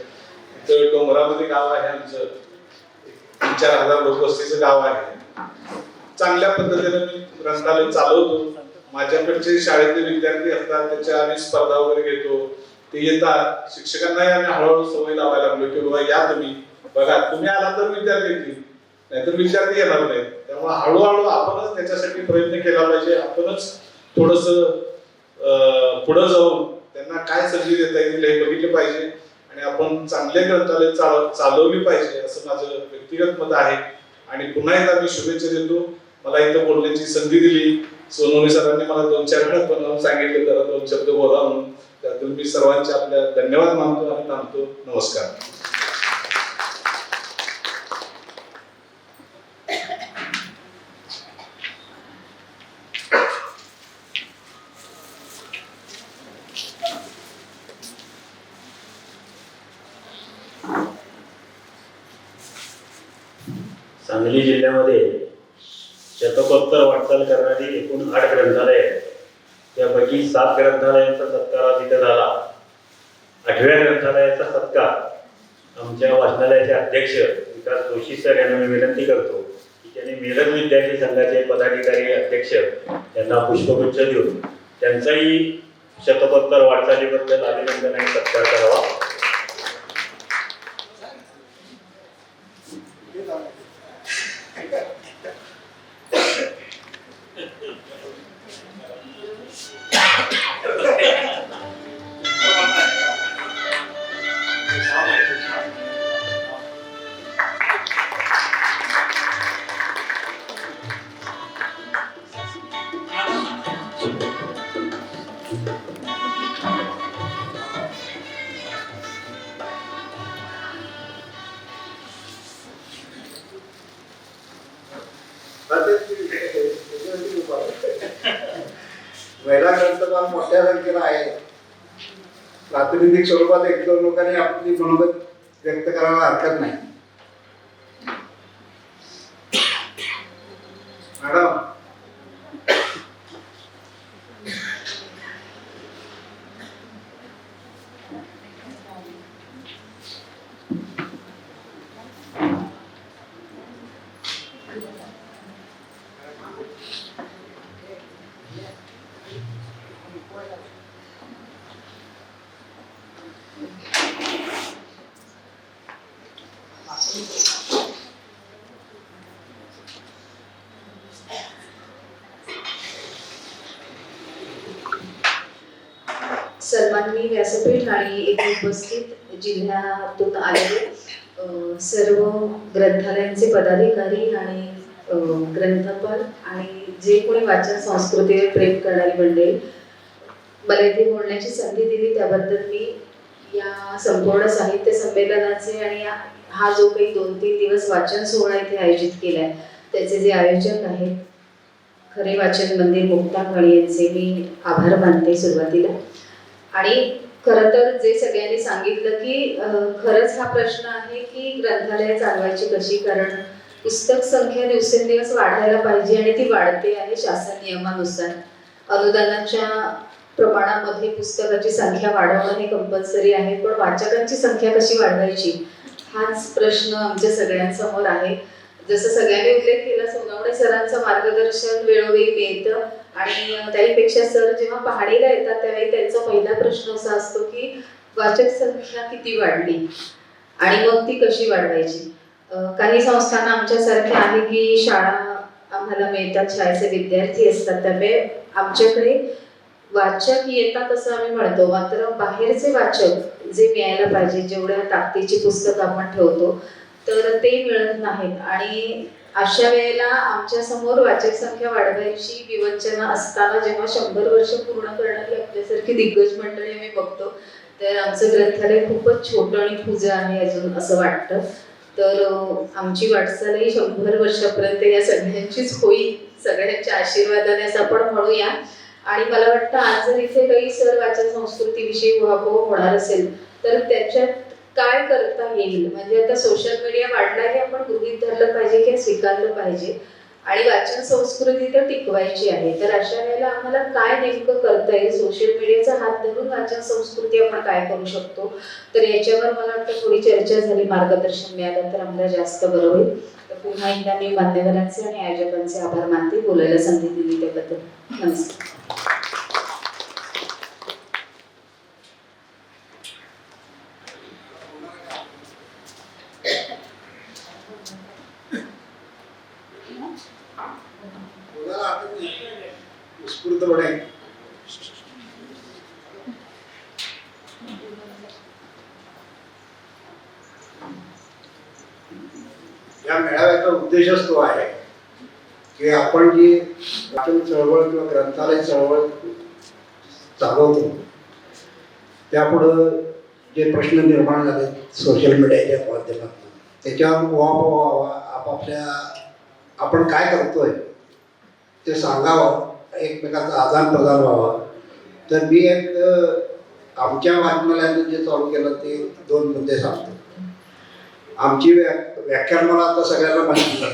इथं डोंगरामध्ये गाव आहे आमचं, 3-4 हजार लोकवस्तीचं गाव आहे. चांगल्या पद्धतीने मी ग्रंथालय चालवतो. माझ्याकडचे शाळेतले विद्यार्थी असतात त्याच्या आम्ही स्पर्धा वगैरे घेतो. ते येतात, शिक्षकांनाही आम्ही हळूहळू सवय लावायला लागलो की बाबा या तुम्ही बघा, तुम्ही आला तर विद्यार्थी येतील, नाहीतर विद्यार्थी येणार नाहीत. त्यामुळे हळूहळू आपणच त्याच्यासाठी प्रयत्न केला पाहिजे. आपणच थोडस पुढे जाऊन त्यांना काय संधी देता येईल हे बघितलं पाहिजे आणि आपण चांगले ग्रंथालय चालवली पाहिजे असं माझं व्यक्तिगत मत आहे. आणि पुन्हा एकदा मी शुभेच्छा देतो. मला इथं बोलण्याची संधी दिली. सोनवणे सरांनी मला 2-4 वेळा पण सांगितलं जरा 2 शब्द बोला म्हणून. त्यातून मी सर्वांचे आपल्या धन्यवाद मानतो आणि थांबतो. नमस्कार. सांगली जिल्ह्यामध्ये शतकोत्तर वाटचाल करणारी एकूण 8 ग्रंथालय आहेत. त्यापैकी 7 ग्रंथालयांचा सत्कार आज इथे झाला. 8व्या ग्रंथालयाचा सत्कार आमच्या वाचनालयाचे अध्यक्ष विकास जोशी सर यांना मी विनंती करतो की त्यांनी मिरज विद्यार्थी संघाचे पदाधिकारी अध्यक्ष यांना पुष्पगुच्छ देऊन त्यांचाही शतकोत्तर वाटचालीबद्दल अभिनंदन आणि सत्कार करावा. महिला ग्रंथपाल मोठ्या संख्येनं आहे. प्रातिनिधिक स्वरूपात 1-2 लोकांनी आपली मनोगत व्यक्त करायला हरकत नाही. मॅडम, सन्माननीय व्यासपीठ आणि येथे उपस्थित जिल्ह्यातून आलेले सर्व ग्रंथालयांचे पदाधिकारी आणि ग्रंथपाल आणि जे कोणी वाचन संस्कृतीवर प्रेम करणारी मंडळी, मला इथे बोलण्याची संधी दिली त्याबद्दल मी या संपूर्ण साहित्य संमेलनाचे आणि हा जो काही 2-3 दिवस वाचन सोहळा इथे आयोजित केलाय त्याचे जे आयोजक आहेत खरे वाचन मंदिर मुक्तांगण यांचे मी आभार मानते सुरुवातीला. आणि खरं तर जे सगळ्यांनी सांगितलं की खरंच हा प्रश्न आहे की ग्रंथालय चालवायची कशी, कारण पुस्तक संख्या दिवसेंदिवस वाढायला पाहिजे आणि ती वाढते आहे शासन नियमानुसार. अनुदानाच्या प्रमाणामध्ये पुस्तकाची संख्या वाढवणं हे कंपल्सरी आहे, पण वाचकांची संख्या कशी वाढवायची हाच प्रश्न आमच्या सगळ्यांसमोर आहे. जसं सगळ्यांनी उल्लेख केला, सोनवणे सरांचं मार्गदर्शन वेळोवेळी मिळतं आणि त्याहीपेक्षा सर जेव्हा पाहणीला येतात त्यावेळी त्यांचा पहिला प्रश्न असा असतो की वाचक संख्या किती वाढली आणि मग ती कशी वाढवायची. काही संस्थांना आमच्यासारख्या आहे की शाळा आम्हाला मिळतात, शाळेचे विद्यार्थी असतात, त्यामुळे आमच्याकडे वाचक येतात असं आम्ही म्हणतो, मात्र बाहेरचे वाचक जे मिळायला पाहिजे जेवढ्या ताकदीची पुस्तकं आपण ठेवतो तर ते मिळत नाहीत. आणि अशा वेळेला आमच्या समोर वाचक संख्या वाढवायची विवंचना असताना जेव्हा 100 वर्ष पूर्ण करणारी आपल्यासारखी दिग्गज मंडळी आम्ही बघतो तर आमचं ग्रंथालय खूपच छोटं आणि खुजं आहे अजून असं वाटतं. तर आमची वाटचालही 100 वर्षापर्यंत या सगळ्यांचीच होईल, सगळ्यांच्या आशीर्वादाने असं आपण म्हणूया. आणि मला वाटतं आज जर इथे काही सर वाचन संस्कृतीविषयी उहापोह होणार असेल तर त्याच्यात काय करता येईल, म्हणजे आता सोशल मीडिया वाढला हे आपण गृहीत धरलं पाहिजे किंवा स्वीकारलं पाहिजे आणि वाचन संस्कृती तर टिकवायची आहे. तर अशा वेळेला आम्हाला काय नेमकं करता येईल, सोशल मीडियाचा हात धरून वाचन संस्कृती आपण काय करू शकतो, तर याच्यावर मला वाटतं थोडी चर्चा झाली, मार्गदर्शन मिळालं तर आम्हाला जास्त बरं होईल. तर पुन्हा एकदा मी मान्यवरांचे आणि आयोजकांचे आभार मानते बोलायला संधी दिली त्याबद्दल. नमस्कार. उत्स्फूर्तपणे या मेळाव्याचा उद्देशच तो आहे की आपण जी वाचन चळवळ किंवा ग्रंथालय चळवळ चालवतो त्यापुढं जे प्रश्न निर्माण झाले सोशल मीडियाच्या माध्यमातून त्याच्यावर उहापोह व्हावा, आपापल्या आपण काय करतोय ते सांगावं, एकमेकांचा आदान प्रदान व्हावा. तर मी एक आमच्या वाचनालयाने जे चालू केलं ते 2 मुद्दे सांगतो. आमची व्याख्यानमाला आता सगळ्यांना माहिती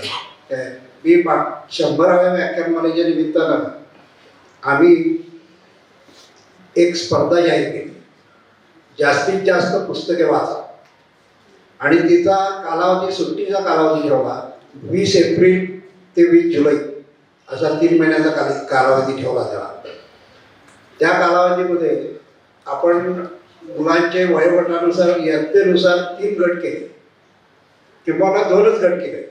आहे. मी 100व्या व्याख्यानमालेच्या निमित्तानं आम्ही एक स्पर्धा जाहीर केली, जास्तीत जास्त पुस्तके वाचा, आणि तिचा कालावधी सुट्टीचा कालावधी ठेवला 20 एप्रिल ते 20 जुलै असा 3 महिन्याचा कालावधी ठेवला त्याला. त्या कालावधीमध्ये आपण मुलांचे वयोगटानुसार इयत्तेनुसार 3 गट केले किंवा 2च गट केले.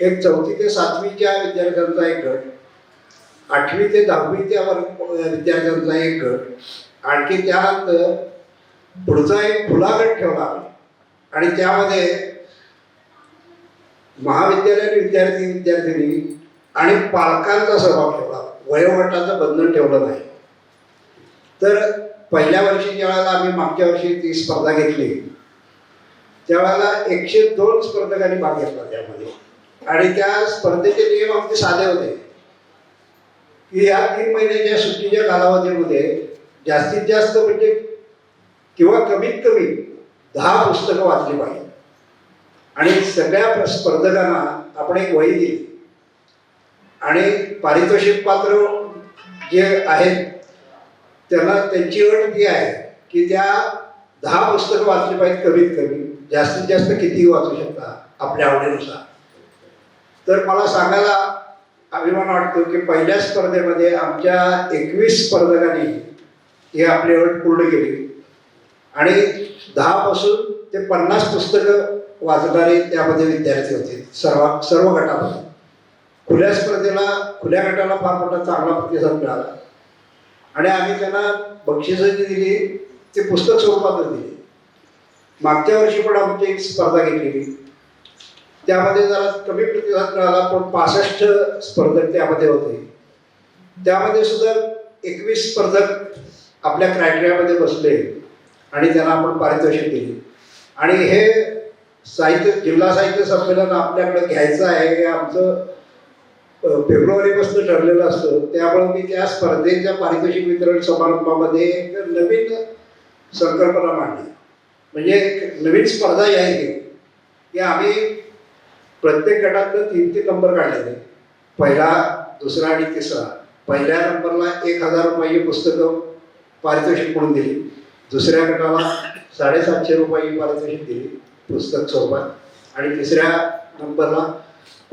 एक 4थी ते 7वीच्या विद्यार्थ्यांचा एक गट, 8वी ते 10वीच्या विद्यार्थ्यांचा एक गट, आणखी त्यानंतर पुढचा एक खुला गट ठेवला आणि त्यामध्ये महाविद्यालयीन विद्यार्थी विद्यार्थिनी आणि पालकांचा सहभाग ठेवला, वयोगटाचं बंधन ठेवलं नाही. तर पहिल्या वर्षी ज्यावेळेला आम्ही मागच्या वर्षी ती स्पर्धा घेतली त्यावेळेला 102 स्पर्धकांनी भाग घेतला त्यामध्ये. आणि त्या स्पर्धेचे नियम अगदी साधे होते की या 3 महिन्याच्या सुट्टीच्या कालावधीमध्ये जास्तीत जास्त म्हणजे किंवा कमीत कमी 10 पुस्तकं वाचली पाहिजे. आणि सगळ्या स्पर्धकांना आपण एक वही दिली आणि पारितोषिक पात्र जे आहेत त्यांना त्यांची अट ती आहे की त्या 10 पुस्तकं वाचली पाहिजेत कमीत कमी, जास्तीत जास्त कितीही वाचू शकता आपल्या आवडीनुसार. तर मला सांगायला अभिमान वाटतो की पहिल्या स्पर्धेमध्ये आमच्या 21 स्पर्धकांनी ही आपली अट पूर्ण केली आणि 10 पासून ते 50 पुस्तकं वाचणारे त्यामध्ये विद्यार्थी होते सर्व गटामध्ये. खुल्या स्पर्धेला खुल्या गटाला फार मोठा चांगला प्रतिसाद मिळाला आणि आम्ही त्यांना बक्षिसं जी दिली ती पुस्तक स्वरूपातच दिली. मागच्या वर्षी पण आमची एक स्पर्धा घेतलेली, त्यामध्ये जरा कमी प्रतिसाद मिळाला, पण 65 स्पर्धक त्यामध्ये होते. त्यामध्ये सुद्धा 21 स्पर्धक आपल्या क्रायटेरियामध्ये बसले आणि त्यांना आपण पारितोषिक दिले. आणि हे जिल्हा साहित्य संमेलन आपल्याकडे घ्यायचं आहे हे आमचं फेब्रुवारीपासून ठरलेलं असतं. त्यामुळे मी त्या स्पर्धेच्या पारितोषिक वितरण समारंभामध्ये एक नवीन संकल्पना मांडली, म्हणजे एक नवीन स्पर्धा जाहीर केली की आम्ही प्रत्येक गटातनं 3 नंबर काढलेले, पहिला, दुसरा आणि तिसरा. पहिल्या नंबरला 1000 रुपये पुस्तकं पारितोषिक म्हणून दिली, दुसऱ्या गटाला 750 रुपये पारितोषिक दिली पुस्तक स्वरूपात, आणि तिसऱ्या नंबरला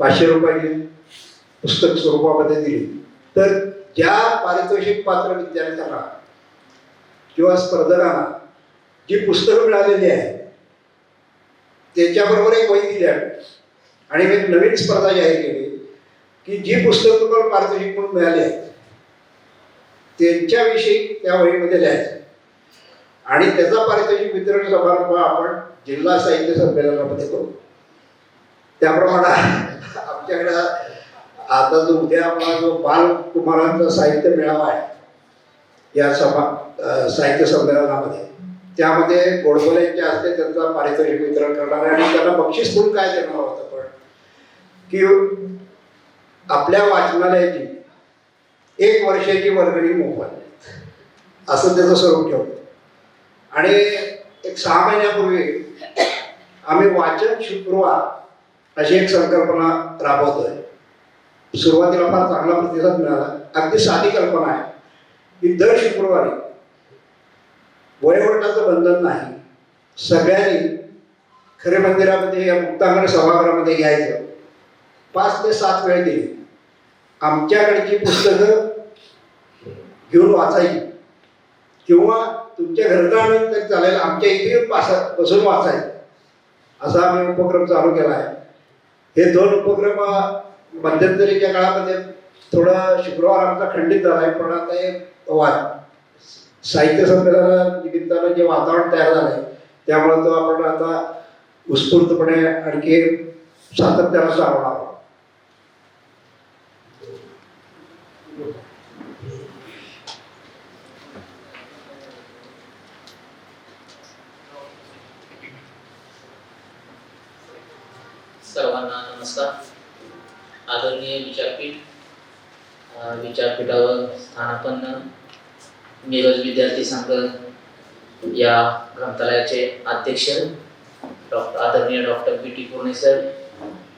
500 रुपये पुस्तक स्वरूपामध्ये दिली. तर ज्या पारितोषिक पात्र विद्यार्थ्यांना किंवा स्पर्धकांना जी पुस्तकं मिळालेली आहेत त्याच्याबरोबर एक वही दिली आहे. आणि मी नवीन स्पर्धा जाहीर केली की जी पुस्तकं तुम्हाला पारितोषिक म्हणून मिळाली आहेत त्यांच्याविषयी त्या वहीमध्ये लिहायचं, आणि त्याचा पारितोषिक वितरण समारंभ आपण जिल्हा साहित्य संमेलनामध्ये करू. त्याप्रमाणे आमच्याकडे आता जो उद्या आपला जो बालकुमारांचा साहित्य मेळावा आहे या साहित्य संमेलनामध्ये, त्यामध्ये गोडबोलेंच्या हस्ते त्यांचा पारितोषिक वितरण करणार आहे. आणि त्यांना बक्षीस म्हणून काय देणार होतं पण की आपल्या वाचनालयाची 1 वर्षाची वर्गणी मोफत असं त्याचं स्वरूप ठेवलं. आणि एक 6 महिन्यापूर्वी आम्ही वाचन शुक्रवार अशी एक संकल्पना राबवतोय. सुरुवातीला फार चांगला प्रतिसाद मिळाला. अगदी साधी कल्पना आहे की दर शुक्रवारी वयोगटाचं बंधन नाही, सगळ्यांनी खरे मंदिरामध्ये या मुक्तांगण सभागृहामध्ये यायचं, 5 ते 7 वेळ दिली, आमच्याकडची पुस्तकं घेऊन वाचायची किंवा तुमच्या घरचा आणून तरी चालेल, आमच्या इथे बसून वाचायचं, असा आम्ही उपक्रम चालू केला आहे. हे 2 उपक्रम मध्यंतरीच्या काळामध्ये थोडा शुक्रवार आमचा खंडित झाला आहे, पण आता हे साहित्य संमेलना निमित्तानं जे वातावरण तयार झालं आहे त्यामुळे तो आपण आता उत्स्फूर्तपणे आणखी सातत्यानं चालवणार आहोत. सर्वांना नमस्कार. आदरणीय विचारपीठावर स्थानापन्न मिरज विद्यार्थी संघ या ग्रंथालयाचे अध्यक्ष आदरणीय डॉक्टर बी टी पुर्णे सर,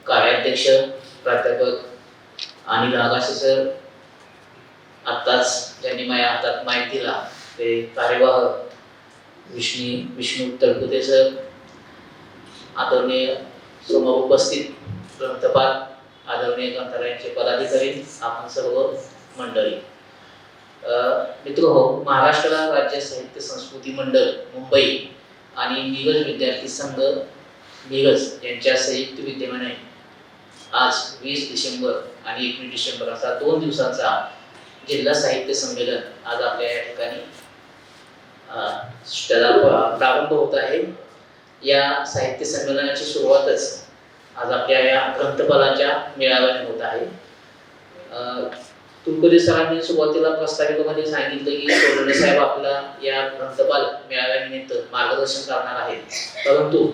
कार्याध्यक्ष प्राध्यापक अनिल आगाशे सर, आत्ताच ज्यांनी माझ्या हातात माईक दिला ते कार्यवाह विष्णू तळपुते सर, आदरणीय समोर उपस्थित ग्रंथपाल, आदरणीय ग्रंथालयाचे पदाधिकारी, आपण सर्व मंडळी. मित्रहो, महाराष्ट्र राज्य साहित्य संस्कृती मंडळ मुंबई आणि मिरज विद्यार्थी संघ मिरज यांच्या संयुक्त विद्यमाने आज 20 डिसेंबर आणि 21 डिसेंबर असा 2 दिवसांचा जिल्हा साहित्य संमेलन आज आपल्या या ठिकाणी त्याला प्रारंभ होत आहे. या साहित्य संमेलनाची सुरुवातच आज आपल्या या ग्रंथपालांच्या मेळाव्याने होत आहे. तुलकर्णी सरांनी सुरुवातीला प्रस्ताविकेमध्ये सांगितलं की सोनवणे साहेब आपला या ग्रंथपाल मेळाव्यानिमित्त मार्गदर्शन करणार आहेत, परंतु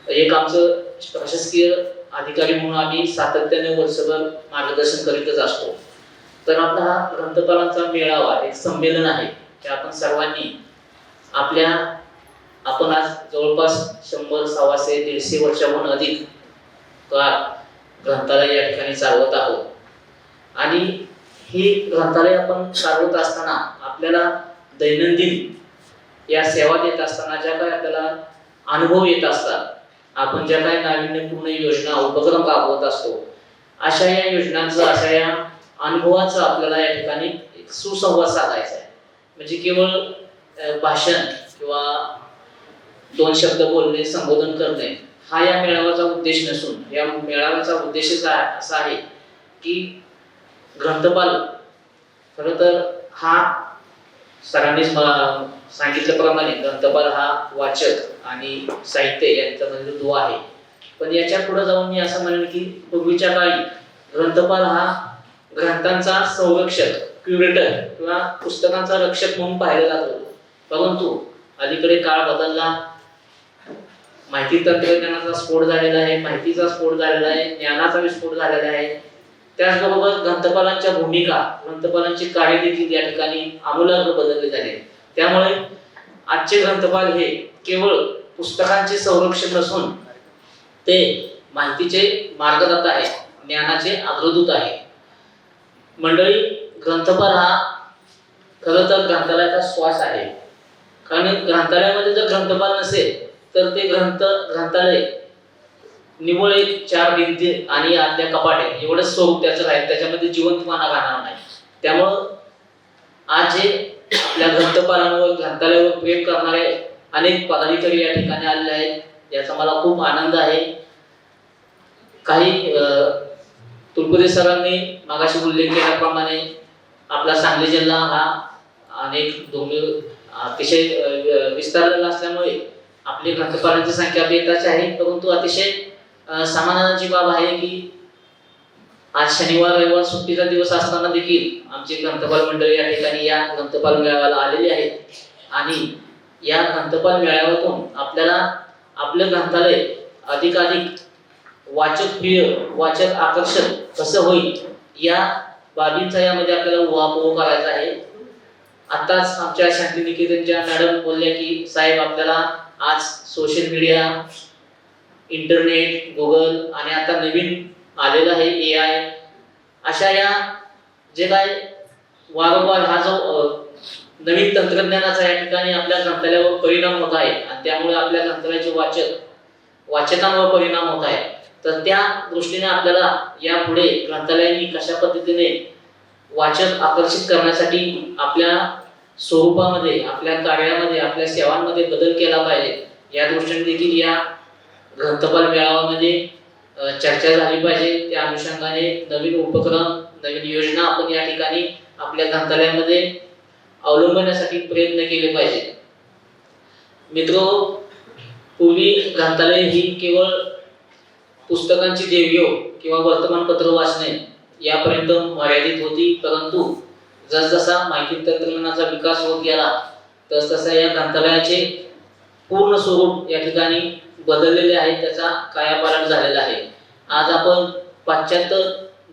एक आमचं प्रशासकीय अधिकारी म्हणून आम्ही सातत्याने वर्षभर मार्गदर्शन करीतच असतो. तर आपला हा ग्रंथपालांचा मेळावा एक संमेलन आहे की आपण सर्वांनी आपण आज जवळपास 100, 125, 150 वर्षाहून अधिक काळ ग्रंथालय या ठिकाणी चालवत आहोत. आणि ही ग्रंथालय आपण चालवत असताना आपल्याला दैनंदिन या सेवा देत असताना ज्या काही आपल्याला अनुभव येत असतात, आपण ज्या काही नाविन्यपूर्ण योजना उपक्रम राबवत असतो, अशा या योजनांचं, अशा या अनुभवाचं आपल्याला या ठिकाणी एक सुसंवाद साधायचा आहे. म्हणजे केवळ भाषण किंवा 2 शब्द बोलणे, संबोधन करणे हा या मेळाव्याचा उद्देश नसून, या मेळाव्याचा उद्देश असा आहे की ग्रंथपाल खरं तर हा सरांनीच मला सांगितल्याप्रमाणे ग्रंथपाल हा वाचक आणि साहित्य यांच्यामध्ये दुवा आहे. पण याच्या पुढे जाऊन मी असं म्हणेन की पूर्वीच्या काळी ग्रंथपाल हा ग्रंथांचा संरक्षक, क्युरेटर किंवा पुस्तकांचा रक्षक म्हणून पाहिला जात होता. परंतु अलीकडे काळ बदलला, माहिती तंत्रज्ञानाचा स्फोट झालेला आहे, माहितीचा स्फोट झालेला आहे, ज्ञानाचा विस्फोट झालेला आहे. त्याचबरोबर ग्रंथपालांच्या भूमिका, ग्रंथपालांची कार्य देखील या ठिकाणी आमूलाग्र बदलले झाले. त्यामुळे आजचे ग्रंथपाल हे केवळ पुस्तकांचे संरक्षण नसून ते माहितीचे मार्गदत्ता आहे, ज्ञानाचे अग्रदूत आहे. मंडळी, ग्रंथपाल हा खरं तर ग्रंथालयाचा श्वास आहे. कारण ग्रंथालयामध्ये जर ग्रंथपाल नसेल तर ते ग्रंथालय निव्वळ एक 4 भिंती आणि आतल्या कपाटे एवढंच स्वरूप त्याचं राहील, त्याच्यामध्ये जिवंतपणा राहणार नाही. त्यामुळं आज जे आपल्या ग्रंथपालांवर, ग्रंथालयावर प्रेम करणारे अनेक पदाधिकारी या ठिकाणी आलेले आहेत, याचा मला खूप आनंद आहे. काही तुलपुरे सरांनी मागाशी उल्लेख केल्याप्रमाणे आपला सांगली जिल्हा हा अनेक अतिशय विस्तारलेला असल्यामुळे आपली ग्रंथपालांची संख्या बेताच आहे. परंतु अतिशय समाधानाची बाब आहे की आज शनिवार रविवार सुट्टीचा दिवस असताना देखील आमची ग्रंथपाल मंडळी या ठिकाणी या ग्रंथपाल मेळाव्याला आलेली आहेत. आणि या ग्रंथपाल मेळाव्यातून आपल्याला आपलं ग्रंथालय अधिकाधिक वाचक प्रिय, वाचक आकर्षक कसं होईल या बाबींचा यामध्ये आपल्याला उहापोह करायचा आहे. आताच आमच्या शांतिनिकेतनच्या मॅडम बोलल्या की साहेब आपल्याला आज सोशल मीडिया, इंटरनेट, गुगल आणि आता नवीन आलेला आहे AI, अशा या जे काय वारंवार हा जो नवीन तंत्रज्ञानाचा या ठिकाणी आपल्या ग्रंथालयावर परिणाम होत आहे आणि त्यामुळे आपल्या ग्रंथालयाचे वाचकांवर परिणाम होत आहे. तर त्या दृष्टीने आपल्याला यापुढे ग्रंथालयांनी कशा पद्धतीने वाचक आकर्षित करण्यासाठी आपल्या स्वरूपामध्ये, आपल्या कार्यामध्ये, आपल्या सेवांमध्ये बदल केला पाहिजे, या दृष्टीने देखील या ग्रंथपाल मेळाव्यामध्ये चर्चा झाली पाहिजे. त्या अनुषंगाने नवीन उपक्रम, नवीन योजना आपण या ठिकाणी आपल्या ग्रंथालयामध्ये अवलंबण्यासाठी प्रयत्न केले पाहिजे. मित्रो, पूर्वी ग्रंथालय ही केवळ पुस्तकांची देवघेव किंवा वर्तमानपत्र वाचणे यापर्यंत मर्यादित होती. परंतु जसजसा माहिती तंत्रज्ञानाचा विकास होत गेला तसतसा या ग्रंथालयाचे पूर्ण स्वरूप या ठिकाणी बदललेले आहे, त्याचा कायापालट झालेला आहे. आज आपण पाश्चात्य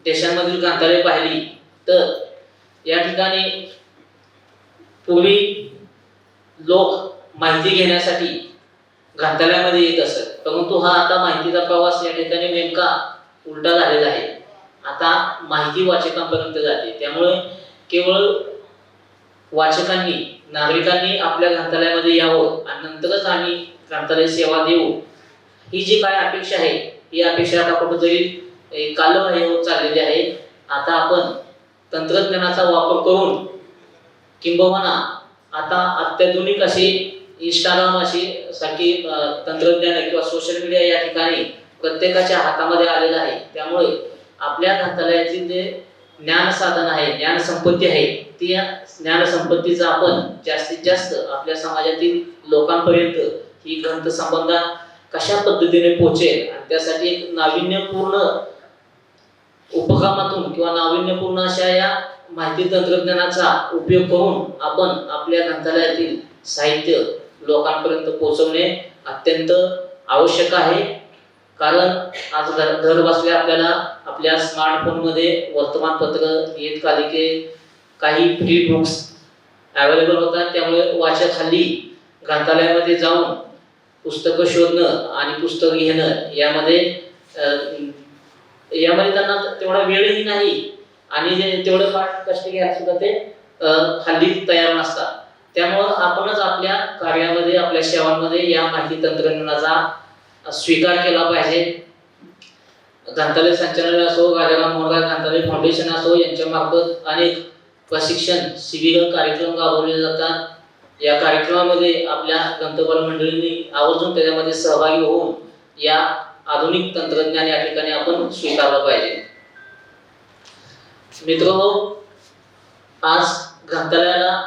देशांमधील ग्रंथालय पाहिली तर या ठिकाणी पूर्वी लोक माहिती घेण्यासाठी ग्रंथालयामध्ये येत असत, परंतु हा आता माहितीचा प्रवास या ठिकाणी नेमका उलटा झालेला आहे. आता माहिती वाचकांपर्यंत जाते. त्यामुळे केवळ वाचकांनी, नागरिकांनी आपल्या ग्रंथालयामध्ये यावं आणि नंतरच आम्ही ग्रंथालय सेवा देऊ, ही जी काय अपेक्षा आहे, ही अपेक्षा आता कुठेतरी कालबाह्य होत चाललेली आहे. आता आपण तंत्रज्ञानाचा वापर करून किंबहुना आता अत्याधुनिक अशी इंस्टाग्राम अशी सारखी तंत्रज्ञान किंवा सोशल मीडिया या ठिकाणी प्रत्येकाच्या हातामध्ये आलेलं आहे. त्यामुळे आपल्या ग्रंथालयातील जे ज्ञान साधन आहे, ज्ञान संपत्ती आहे, ती ज्ञान संपत्तीचा आपण जास्तीत जास्त आपल्या समाजातील लोकांपर्यंत ही ग्रंथ संबंध कशा पद्धतीने पोहोचेल आणि त्यासाठी एक नाविन्यपूर्ण उपक्रमातून किंवा नाविन्यपूर्ण अशा या माहिती तंत्रज्ञानाचा उपयोग करून आपण आपल्या ग्रंथालयातील साहित्य लोकांपर्यंत पोहोचवणे अत्यंत आवश्यक आहे. कारण आज घर बसल्या आपल्याला आपल्या स्मार्टफोनमध्ये वर्तमानपत्र, नियतकालिके, काही फ्री बुक्स अवेलेबल होतात. त्यामुळे वाचक हल्ली ग्रंथालयामध्ये जाऊन पुस्तकं शोधणं आणि पुस्तक घेणं यामध्ये त्यांना तेवढा वेळही नाही आणि तेवढं फार कष्ट घ्यायला सुद्धा ते हल्ली तयार नसतात. त्यामुळं आपणच आपल्या कार्यामध्ये, आपल्या सेवांमध्ये या माहिती तंत्रज्ञानाचा स्वीकार केला पाहिजे. ग्रंथालय संचालनालय असो, राजाराम मोहन राय ग्रंथालय फाउंडेशन असो, यांच्यामार्फत अनेक प्रशिक्षण शिबिर कार्यक्रम राबवले जातात. या कार्यक्रमामध्ये आपल्या ग्रंथपाल मंडळींनी आवर्जून त्याच्यामध्ये सहभागी होऊन या आधुनिक तंत्रज्ञान या ठिकाणी आपण स्वीकारलं पाहिजे. मित्रांनो, आज ग्रंथालयाला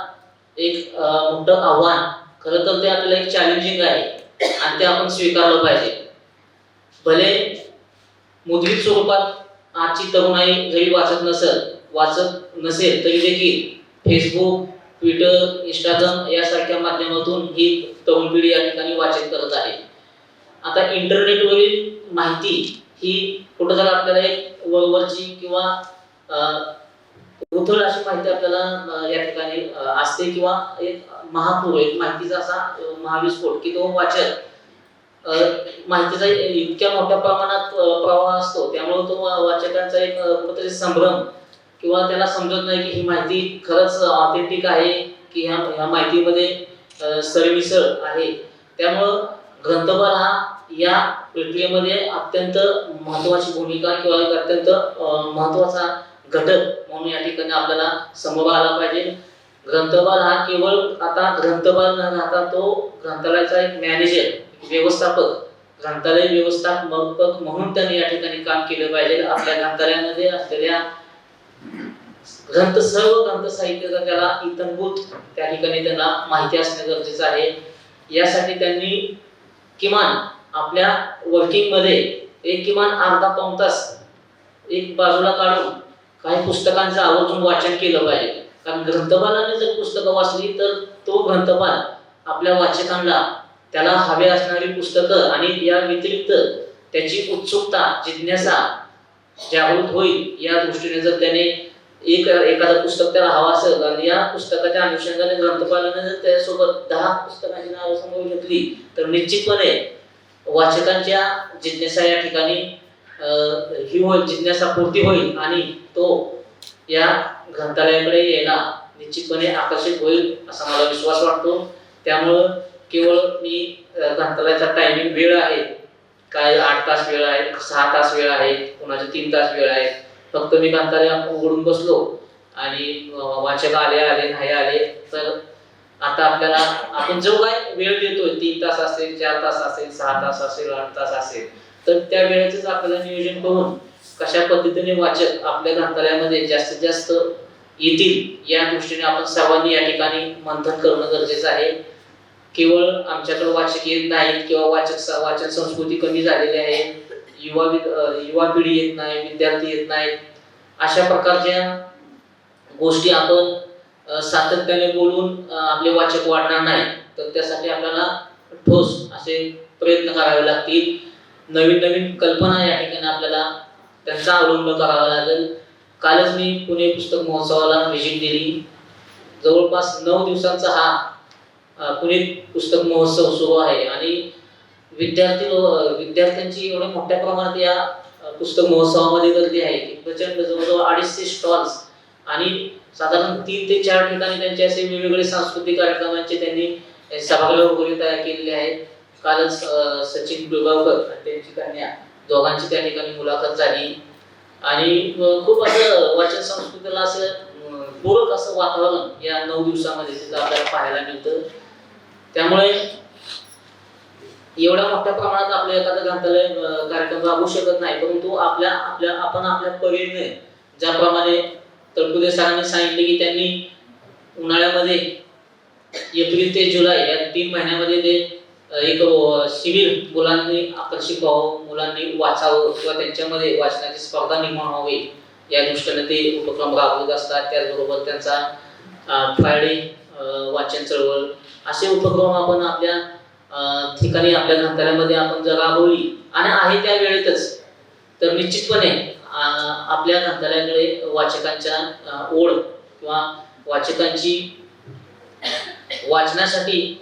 एक मोठं आव्हान, खरं तर ते आपल्याला एक चॅलेंजिंग आहे आणि ते आपण स्वीकारलं पाहिजे. भले मुद्रित स्वरूपात आजची तरुणाई जरी वाचत नसेल तरी देखील फेसबुक, ट्विटर, इंस्टाग्राम यासारख्या माध्यमातून ही तरुण पिढी या ठिकाणी वाचन करत आहे. आता इंटरनेटवरील माहिती ही कुठंतरी आपल्याला एक वरवरची किंवा उथळ अशी माहिती आपल्याला या ठिकाणी असते, किंवा एक महापूर, एक माहितीचा असा महाविस्फोट की तो वाचक माहितीचा इतक्या मोठ्या प्रमाणात प्रवाह असतो, त्यामुळे तो वाचकांचा एक कुठेतरी संभ्रम, किंवा त्याला समजत नाही की ही माहिती खरंच ऑथेंटिक आहे की ह्या माहितीमध्ये सरमिसळ आहे. त्यामुळं ग्रंथपाल हा या प्रक्रियेमध्ये अत्यंत महत्त्वाची भूमिका किंवा एक अत्यंत महत्त्वाचा घटक म्हणून या ठिकाणी आपल्याला समोर आला पाहिजे. ग्रंथपाल हा केवळ आता ग्रंथपाल न राहता तो ग्रंथालयाचा एक मॅनेजर, व्यवस्थापक, ग्रंथालय व्यवस्थापक म्हणून त्यांनी या ठिकाणी काम केलं पाहिजे. आपल्या ग्रंथालयामध्ये असलेल्या सर्व ग्रंथ साहित्याचा त्याला इत्थंभूत त्या ठिकाणी त्यांना माहिती असणे गरजेचं आहे. यासाठी त्यांनी किमान आपल्या वर्किंग मध्ये एक किमान अर्धा पाऊण तास एक बाजूला काढून काही पुस्तकांचं आवर्जून वाचन केलं पाहिजे. कारण ग्रंथपालाने जर पुस्तकं वाचली तर तो ग्रंथपाल आपल्या वाचकांना त्याला हवे असणारी पुस्तकं आणि या व्यतिरिक्त त्याची उत्सुकता, जिज्ञासा जागृत होईल या दृष्टीने जर त्याने एखादं पुस्तक त्याला हवं असेल आणि या पुस्तकाच्या अनुषंगाने ग्रंथपालाने जर त्यासोबत 10 पुस्तकांची नावं समोर घेतली तर निश्चितपणे वाचकांच्या जिज्ञासा या ठिकाणी ही होईल, जिज्ञासा पूर्ती होईल आणि तो या ग्रंथालयाकडे यायला निश्चितपणे आकर्षित होईल असा मला विश्वास वाटतो. त्यामुळं केवळ मी ग्रंथालयाचा टायमिंग वेळ आहे, काय 8 तास वेळ आहे, 6 तास वेळ आहे, कोणाचे 3 तास वेळ आहे, फक्त मी ग्रंथालय उघडून बसलो आणि वाचक आले नाही आले तर आता आपल्याला आपण जो काय वेळ देतोय 3 तास असेल, 4 तास असेल, 6 तास असेल, 8 तास असेल, तर त्या वेळेचंच आपल्याला नियोजन करून कशा पद्धतीने वाचक आपल्या ग्रंथालयामध्ये जास्तीत जास्त येतील या दृष्टीने आपण सर्वांनी या ठिकाणी मंथन करणं गरजेचं आहे. केवळ आमच्याकडे वाचक येत नाहीत किंवा वाचन संस्कृती कमी झालेली आहे, युवा पिढी येत नाही, विद्यार्थी येत नाहीत, अशा प्रकारच्या गोष्टी आपण सातत्याने बोलून आपले वाचक वाढणार नाही. तर त्यासाठी आपल्याला ठोस असे प्रयत्न करावे लागतील. नवीन कल्पना या ठिकाणी आपल्याला त्यांचा अवलंब करावा लागेल. कालच मी पुणे पुस्तक महोत्सवाला व्हिजिट दिली. जवळपास 9 दिवसांचा हा पुणे पुस्तक महोत्सव सुरू आहे आणि विद्यार्थ्यांची एवढ्या मोठ्या प्रमाणात या पुस्तक महोत्सवामध्ये गर्दी आहे की प्रचंड, जवळजवळ 250 स्टॉल्स आणि साधारण 3 ते 4 ठिकाणी त्यांचे असे वेगवेगळे सांस्कृतिक कार्यक्रमांचे त्यांनी सभागृह वगैरे तयार केलेले आहेत. कालच सचिन दुर्गावकर आणि त्यांची कन्या दोघांची त्या ठिकाणी मुलाखत झाली आणि खूप असं वाचन संस्कृतीला असं पूरक असं वातावरण या 9 दिवसामध्ये तिथं आपल्याला पाहायला मिळतं. त्यामुळे एवढ्या मोठ्या प्रमाणात आपलं एखादं ग्रंथालय कार्यक्रम राबवू शकत नाही, परंतु आपण आपल्या परीने ज्याप्रमाणे तळपुदे सरांनी सांगितले की त्यांनी उन्हाळ्यामध्ये एप्रिल ते जुलै या 3 महिन्यामध्ये ते एक शिबिर मुलांनी आकर्षित व्हावं, मुलांनी वाचावं किंवा त्यांच्यामध्ये वाचनाची स्पर्धा निर्माण व्हावी या दृष्टीने ते उपक्रम राबवत असतात. त्याचबरोबर त्यांचा फ्रायडे वाचन चळवळ असे उपक्रम आपण आपल्या ठिकाणी आपल्या ग्रंथालयामध्ये आपण जर राबवली आणि आहे त्या वेळेतच तर निश्चितपणे आपल्या ग्रंथालयाकडे वाचकांच्या ओढ किंवा वाचकांची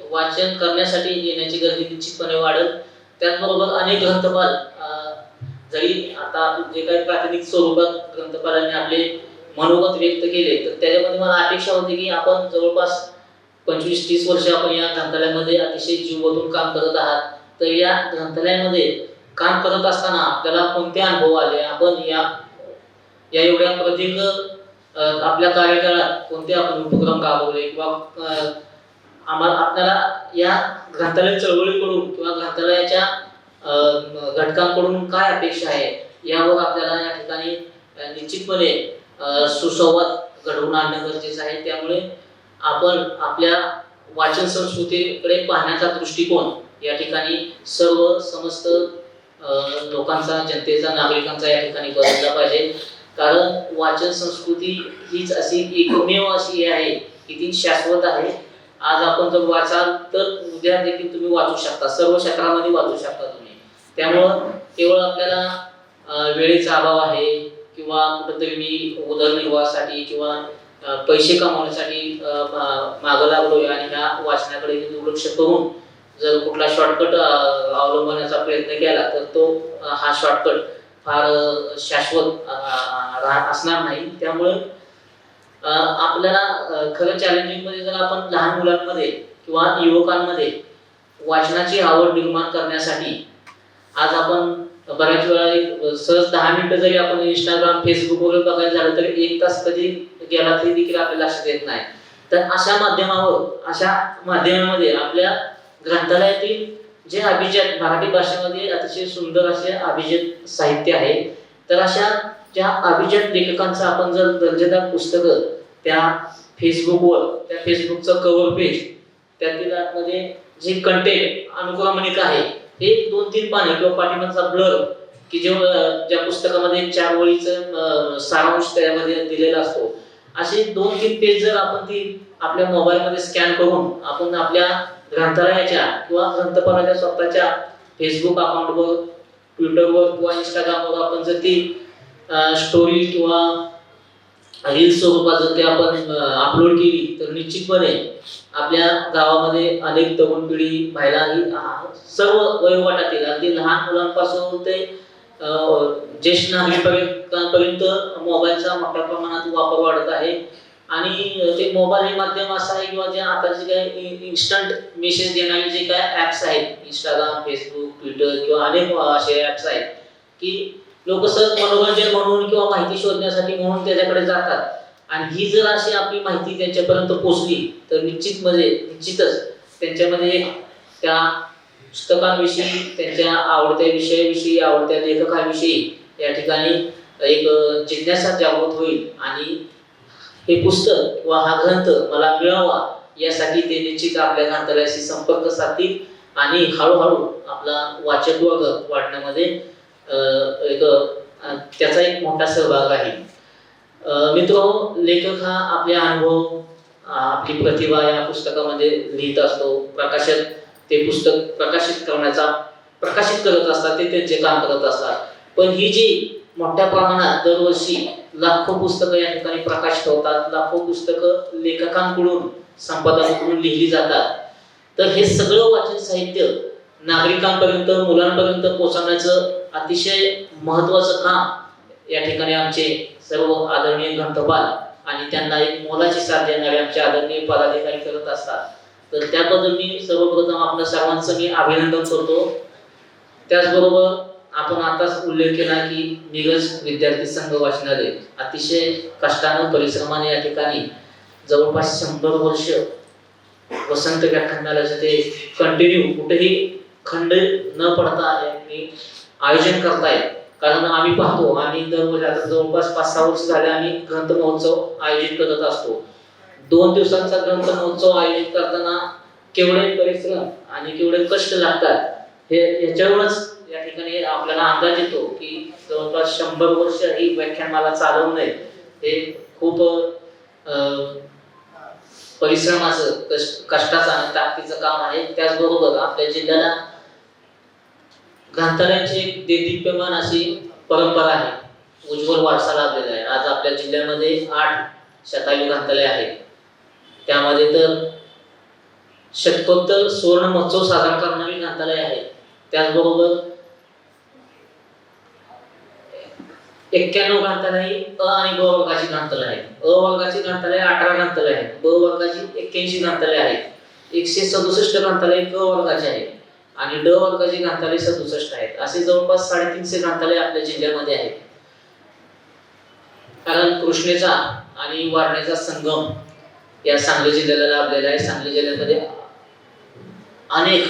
वाचन करण्यासाठी येण्याची गर्दी निश्चितपणे वाढेल. त्याचबरोबर अनेक ग्रंथपाल जरी आता जे काही प्राथमिक स्वरूपात ग्रंथपालांनी आपले मनोगत व्यक्त केले तर त्याच्यामध्ये मला अपेक्षा होती की आपण जवळपास 25-30 वर्ष आपण या ग्रंथालयामध्ये अतिशय जीव ओतून काम करत आहात. तर या ग्रंथालयामध्ये काम करत असताना आपल्याला कोणते अनुभव आले, आपण या एवढ्या प्रदीर्घ आपल्या कार्यकाळात कोणते आपण उपक्रम राबवले किंवा आपल्याला या ग्रंथालय चळवळीकडून किंवा ग्रंथालयाच्या घटकांकडून काय अपेक्षा आहे यावर आपल्याला या ठिकाणी निश्चितपणे सुसंवाद घडवून आणणं गरजेचं आहे. त्यामुळे आपण आपल्या वाचन संस्कृतीकडे पाहण्याचा दृष्टिकोन या ठिकाणी सर्व समस्त लोकांचा, जनतेचा, नागरिकांचा या ठिकाणी बदलला पाहिजे. कारण वाचन संस्कृती हीच अशी एकमेव अशी हे आहे की ती शाश्वत आहे. आज आपण जर वाचाल तर उद्या देखील तुम्ही वाचू शकता, सर्व क्षेत्रामध्ये वाचू शकता तुम्ही. त्यामुळं केवळ आपल्याला वेळेचा अभाव आहे किंवा कुठेतरी मी उदरनिर्वाहासाठी किंवा पैसे कमवण्यासाठी मागं लागलोय आणि ह्या वाचनाकडे दुर्लक्ष करून जर कुठला शॉर्टकट अवलंबण्याचा प्रयत्न केला तर तो हा शॉर्टकट फार शाश्वत असणार नाही. त्यामुळे आपल्याला खरं चॅलेंजिंग मध्ये जर आपण लहान मुलांमध्ये किंवा युवकांमध्ये वाचनाची आवड निर्माण करण्यासाठी आज आपण बऱ्याच वेळा एक सहज 10 मिनिटं जरी आपण इंस्टाग्राम, फेसबुक वगैरे बघायला झालं तरी 1 तास कधी गेला तरी देखील आपल्या लक्षात येत नाही. तर अशा माध्यमामध्ये आपल्या ग्रंथालयातील जे अभिजात मराठी भाषेमध्ये अतिशय सुंदर असे अभिजात साहित्य आहे, तर अशा त्या अभिजात लेखकांचं आपण जर दर्जेदार पुस्तकं त्या फेसबुकवर, त्या फेसबुकचं कव्हर पेज, त्यातील आतमध्ये जे कंटेंट अनुक्रमणिका आहे हे 2-3 पाने किंवा पाठीमागचा ब्लर की ज्या पुस्तकामध्ये 4 ओळीचं सारांश त्यामध्ये दिलेला असतो, असे 2-3 पेज जर आपण ती आपल्या मोबाईलमध्ये स्कॅन करून आपण आपल्या ग्रंथालयाच्या किंवा ग्रंथपालाच्या स्वतःच्या फेसबुक अकाउंटवर, ट्विटरवर किंवा इंस्टाग्रामवर आपण जर ती स्टोरी किंवा रील स्वरूपात जर ते आपण अपलोड केली तर निश्चितपणे आपल्या गावामध्ये अनेक तरुण पिढी पाहायला ही सर्व वयोगटातील अगदी लहान मुलांपासून ते ज्येष्ठ नागरिकांपर्यंत मोबाईलचा मोठ्या प्रमाणात वापर वाढत आहे. आणि ते मोबाईल हे माध्यम असं आहे किंवा जे आता जे काही इन्स्टंट मेसेज देणारे जे काय ऍप्स आहेत, इंस्टाग्राम, फेसबुक, ट्विटर किंवा अनेक असे ऍप्स आहेत की लोक सहज मनोरंजन म्हणून किंवा माहिती शोधण्यासाठी म्हणून त्याच्याकडे जातात. आणि ही जर अशी आपली माहिती त्यांच्यापर्यंत पोहोचली तर निश्चितच त्यांच्यामध्ये त्या पुस्तकांविषयी, त्यांच्या आवडत्या विषयाविषयी, आवडत्या लेखकाविषयी या ठिकाणी एक जिज्ञासा जागृत होईल आणि हे पुस्तक किंवा हा ग्रंथ मला मिळावा यासाठी ते निश्चित आपल्या ग्रंथालयाशी संपर्क साधतील आणि हळूहळू आपला वाचक वर्ग वाढण्यामध्ये त्याचा एक मोठा सहभाग आहे. मित्रांनो, लेखक हा आपले अनुभव, आपली प्रतिभा या पुस्तकामध्ये लिहित असतो. प्रकाशक ते पुस्तक प्रकाशित करत असतात, ते त्यांचे काम करत असतात. पण ही जी मोठ्या प्रमाणात दरवर्षी लाखो पुस्तकं या ठिकाणी प्रकाशित होतात, लाखो पुस्तकं लेखकांकडून, संपादकांकडून लिहिली जातात, तर हे सगळं वाचन साहित्य नागरिकांपर्यंत, मुलांपर्यंत पोहोचवण्याचं अतिशय महत्वाचं काम या ठिकाणी आमचे सर्व आदरणीय ग्रंथपाल आणि त्यांना एक मोलाची साथ देणारे आमचे आदरणीय पदाधिकारी करत असतात. तर त्याबद्दल मी सर्वप्रथम आपल्या सर्वांचं मी अभिनंदन करतो. त्याचबरोबर आपण आताच उल्लेख केला की मिरज विद्यार्थी संघ वाचनालय अतिशय कष्टानं, परिश्रमाने या ठिकाणी जवळपास 100 वर्ष वसंत व्याख्यानमालेचं ते कंटिन्यू कुठेही खंड न पडता आयोजन करतायत. कारण आम्ही पाहतो, आम्ही दरवर्षी आता जवळपास 5-6 वर्ष झाले आम्ही ग्रंथ महोत्सव आयोजित करत असतो. 2 दिवसांचा ग्रंथ महोत्सव आयोजित करताना केवढे परिश्रम आणि केवढे कष्ट लागतात हे याच्यावरच या ठिकाणी आपल्याला अंदाज येतो की जवळपास 100 वर्ष ही व्याख्यानमाला चालवणे हे खूप परिश्रमाचं, कष्टाचं आणि ताकदीचं काम आहे. त्याचबरोबर आपल्या जिल्ह्याला ग्रंथालयांची एक देदीप्यमान अशी परंपरा आहे, उज्ज्वल वारसा लाभलेला आहे. आज आपल्या जिल्ह्यामध्ये 8 शतायू ग्रंथालय आहेत. त्यामध्ये तर शतकोत्तर सुवर्ण महोत्सव साजरा करणारी ग्रंथालय आहेत. त्याचबरोबर 91 ग्रंथालय अ आणि ब वर्गाची ग्रंथालय आहेत. अ वर्गाची ग्रंथालय 18 ग्रंथालय आहेत. ब वर्गाची 81 ग्रंथालय आहेत. 167 ग्रंथालय क वर्गाचे आहेत आणि ड वर्गाची ग्रंथालय 67 आहेत. असे जवळपास 350 ग्रंथालय आपल्या जिल्ह्यामध्ये आहेत. कारण कृष्णेचा आणि वारणेचा संगम या सांगली जिल्ह्याला लाभलेला आहे. सांगली जिल्ह्यामध्ये अनेक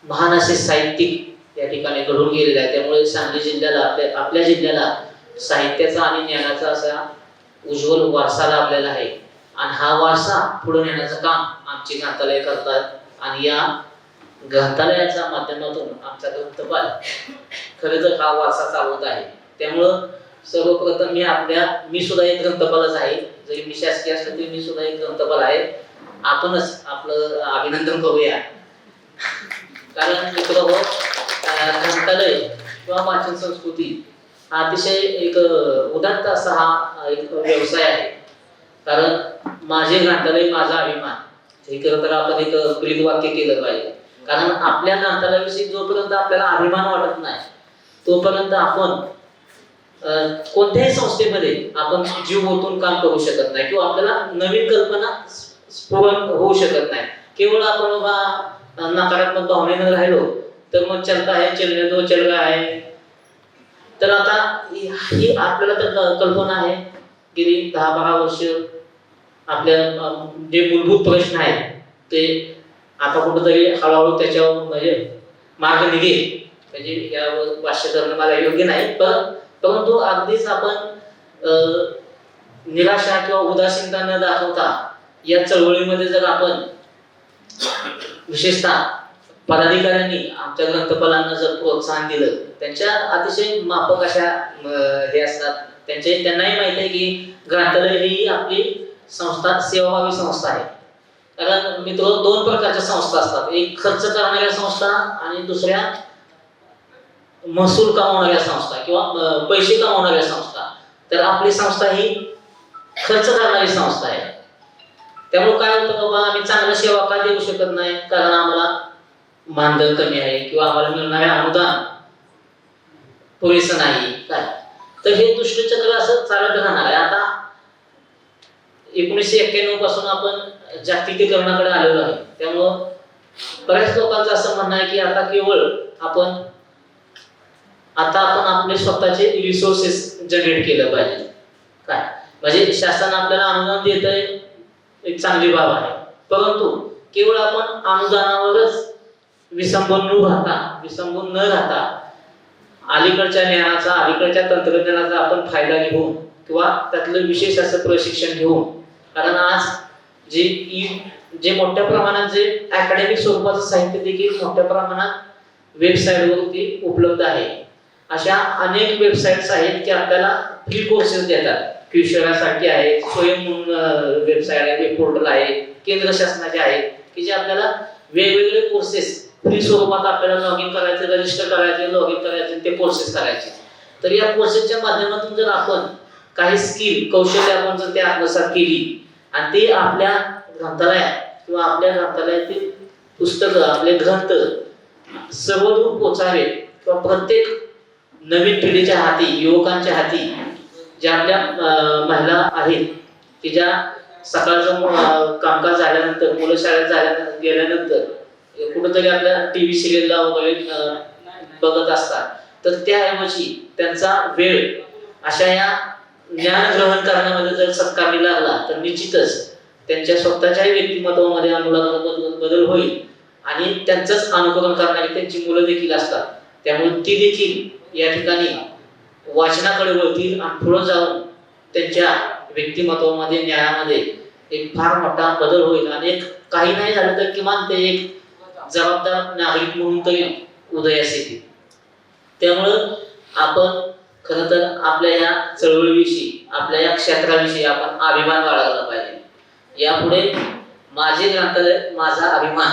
महान असे साहित्यिक या ठिकाणी घडून गेलेले आहे. त्यामुळे सांगली जिल्ह्याला, आपल्या जिल्ह्याला साहित्याचा आणि ज्ञानाचा असा उज्ज्वल वारसा लाभलेला आहे आणि हा वारसा पुढे नेण्याचं काम आमची ग्रंथालय करतात आणि या ग्रंथालयाच्या माध्यमातून आमचा ग्रंथपाल खरं तर हा वारसा चालवत आहे. त्यामुळं सर्वप्रथम मी सुद्धा एक ग्रंथपालच आहे. जरी मी शासकीय असलं तरी मी सुद्धा एक ग्रंथपाल आहे. आपणच आपलं अभिनंदन करूया. कारण मित्र ग्रंथालय किंवा वाचन संस्कृती हा अतिशय एक उदात्त असा हा एक व्यवसाय आहे. कारण माझे ग्रंथालय माझा अभिमान हे खरं तर आपण एक ब्रीद वाक्य केलं पाहिजे. कारण आपल्या ग्रंथालयाविषयी जोपर्यंत आपल्याला अभिमान वाटत नाही तोपर्यंत आपण कोणत्याही संस्थेमध्ये आपण जीव ओतून काम करू शकत नाही किंवा आपल्याला नवीन कल्पना स्फुरण होऊ शकत नाही. केवळ आपण बाबा नकारात्मक भावनेनं राहिलो तर मग चलता है चलने दो चल रहा है. तर आता ही आपल्याला तर कल्पना आहे गेली 10-12 वर्ष आपल्या जे मूलभूत प्रश्न आहेत ते आता कुठेतरी हळूहळू त्याच्यावर म्हणजे मार्ग निघेल. म्हणजे यावर भाष्य करणं मला योग्य नाही परंतु अगदीच आपण निराशा किंवा उदासीनता न दाखवता या चळवळीमध्ये जर आपण विशेषतः पदाधिकाऱ्यांनी आमच्या ग्रंथपालांना जर प्रोत्साहन दिलं त्यांच्या अतिशय माफक अशा हे असतात त्यांनाही माहिती आहे की ग्रंथालय ही आपली संस्था सेवाभावी संस्था आहे. कारण मित्र 2 प्रकारच्या संस्था असतात. एक खर्च करणाऱ्या संस्था आणि दुसऱ्या महसूल कमावणाऱ्या संस्था किंवा पैसे कमावणाऱ्या संस्था. तर आपली संस्था ही खर्च करणारी संस्था आहे. त्यामुळे काय होतं बाबा आम्ही चांगलं सेवा का देऊ शकत नाही कारण आम्हाला मानधन कमी आहे किंवा आम्हाला मिळणारे अनुदान पुरेसं नाही काय. तर हे दुष्टचक्र असं चालत राहणार आहे. आता 1991 पासून आपण जागतिकीकरणाकडे आलेलो आहे. त्यामुळं बऱ्याच लोकांचं असं म्हणणं आहे की आता केवळ आपण आपले स्वतःचे रिसोर्सेस जनरेट केलं पाहिजे काय. म्हणजे शासन आपल्याला अनुदान देतंय एक चांगली बाब आहे परंतु केवळ आपण अनुदानावरच विसंबून न राहता अलीकडच्या ज्ञानाचा अलीकडच्या तंत्रज्ञानाचा आपण फायदा घेऊन किंवा त्यातलं विशेष असं प्रशिक्षण घेऊन. कारण आज जे मोठ्या प्रमाणात जे अकॅडमिक स्वरूपाचं साहित्य देखील मोठ्या प्रमाणात वेबसाईटवरती उपलब्ध आहे. अशा अनेक वेबसाईट्स आहेत की आपल्याला फ्री कोर्सेस देतात. क्युशरासारखे आहेत, स्वयं वेबसाईट आहे, वेब पोर्टल आहे, केंद्र शासनाचे आहेत की जे आपल्याला वेगवेगळे कोर्सेस फ्री स्वरूपात आपल्याला लॉग इन करायचे, रजिस्टर करायचे, लॉग इन करायचे, ते कोर्सेस करायचे. तर या कोर्सेसच्या माध्यमातून जर आपण काही स्किल कौशल्य आपण जर ते आत्मसात केली आणि ते आपल्या ग्रंथालयात किंवा आपल्या ग्रंथालयातील पुस्तकं आपले ग्रंथ सर्वदूर पोचावे किंवा प्रत्येक नवीन पिढीच्या हाती युवकांच्या हाती ज्या आपल्या महिला आहेत की ज्या सकाळचं कामकाज झाल्यानंतर मुलं शाळेत गेल्यानंतर कुठंतरी आपल्या टीव्ही सिरियलला वगैरे बघत असतात तर त्याऐवजी त्यांचा वेळ अशा या ज्ञान ग्रहण करण्यामध्ये जर सत्कारणी लागला तर निश्चितच त्यांच्या स्वतःच्या व्यक्तिमत्वामध्ये आमूलाग्र बदल होईल आणि त्यांचंच अनुकरण करणारी त्यांची मुलं देखील असतात. त्यामुळे ती देखील या ठिकाणी वाचनाकडे वळतील आणि पुढे जाऊन त्यांच्या व्यक्तिमत्वामध्ये ज्ञानामध्ये एक फार मोठा बदल होईल आणि एक काही नाही झालं तर किमान ते एक जबाबदार नागरिक म्हणून तरी उदयास येतील. त्यामुळं आपण खरं तर आपल्या या चळवळीविषयी आपल्या या क्षेत्राविषयी आपण अभिमान बाळगला पाहिजे. यापुढे माझे ग्रंथालय माझा अभिमान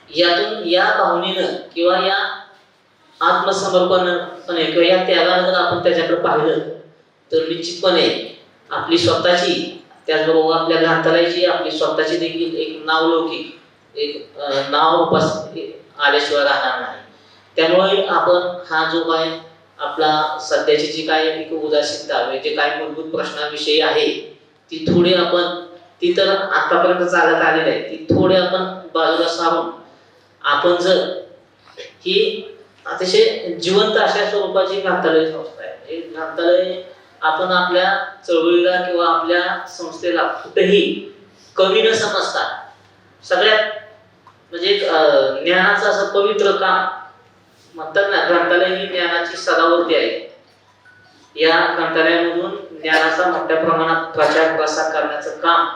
यातून या भावनेनं किंवा या आत्मसमर्पणाने किंवा या त्यागानं जर आपण त्याच्याकडे पाहिलं तर निश्चितपणे आपली स्वतःची त्याचबरोबर आपल्या ग्रंथालयाची आपली स्वतःची देखील एक नावलौकिक एक नाव आल्याशिवाय राहणार नाही. त्यामुळे आपण हा जो काय आपला सध्याची जी काय एक उदासीनता जे काय मूलभूत प्रश्नांविषयी आहे ती तर आतापर्यंत चालत आलेली आहे ती थोडी आपण बाजूला सारून आपण जर ही अतिशय जिवंत अशा स्वरूपाची ग्रंथालय संस्था आहे. ग्रंथालय आपण आपल्या चळवळीला किंवा आपल्या संस्थेला कुठेही कमी न समजता सगळ्यात म्हणजे ज्ञानाचं असं पवित्र काम म्हणतात ना ग्रंथालय ही ज्ञानाची सदावर्ती आहे. या ग्रंथालयामधून ज्ञानाचा मोठ्या प्रमाणात प्रचार प्रसार करण्याचं काम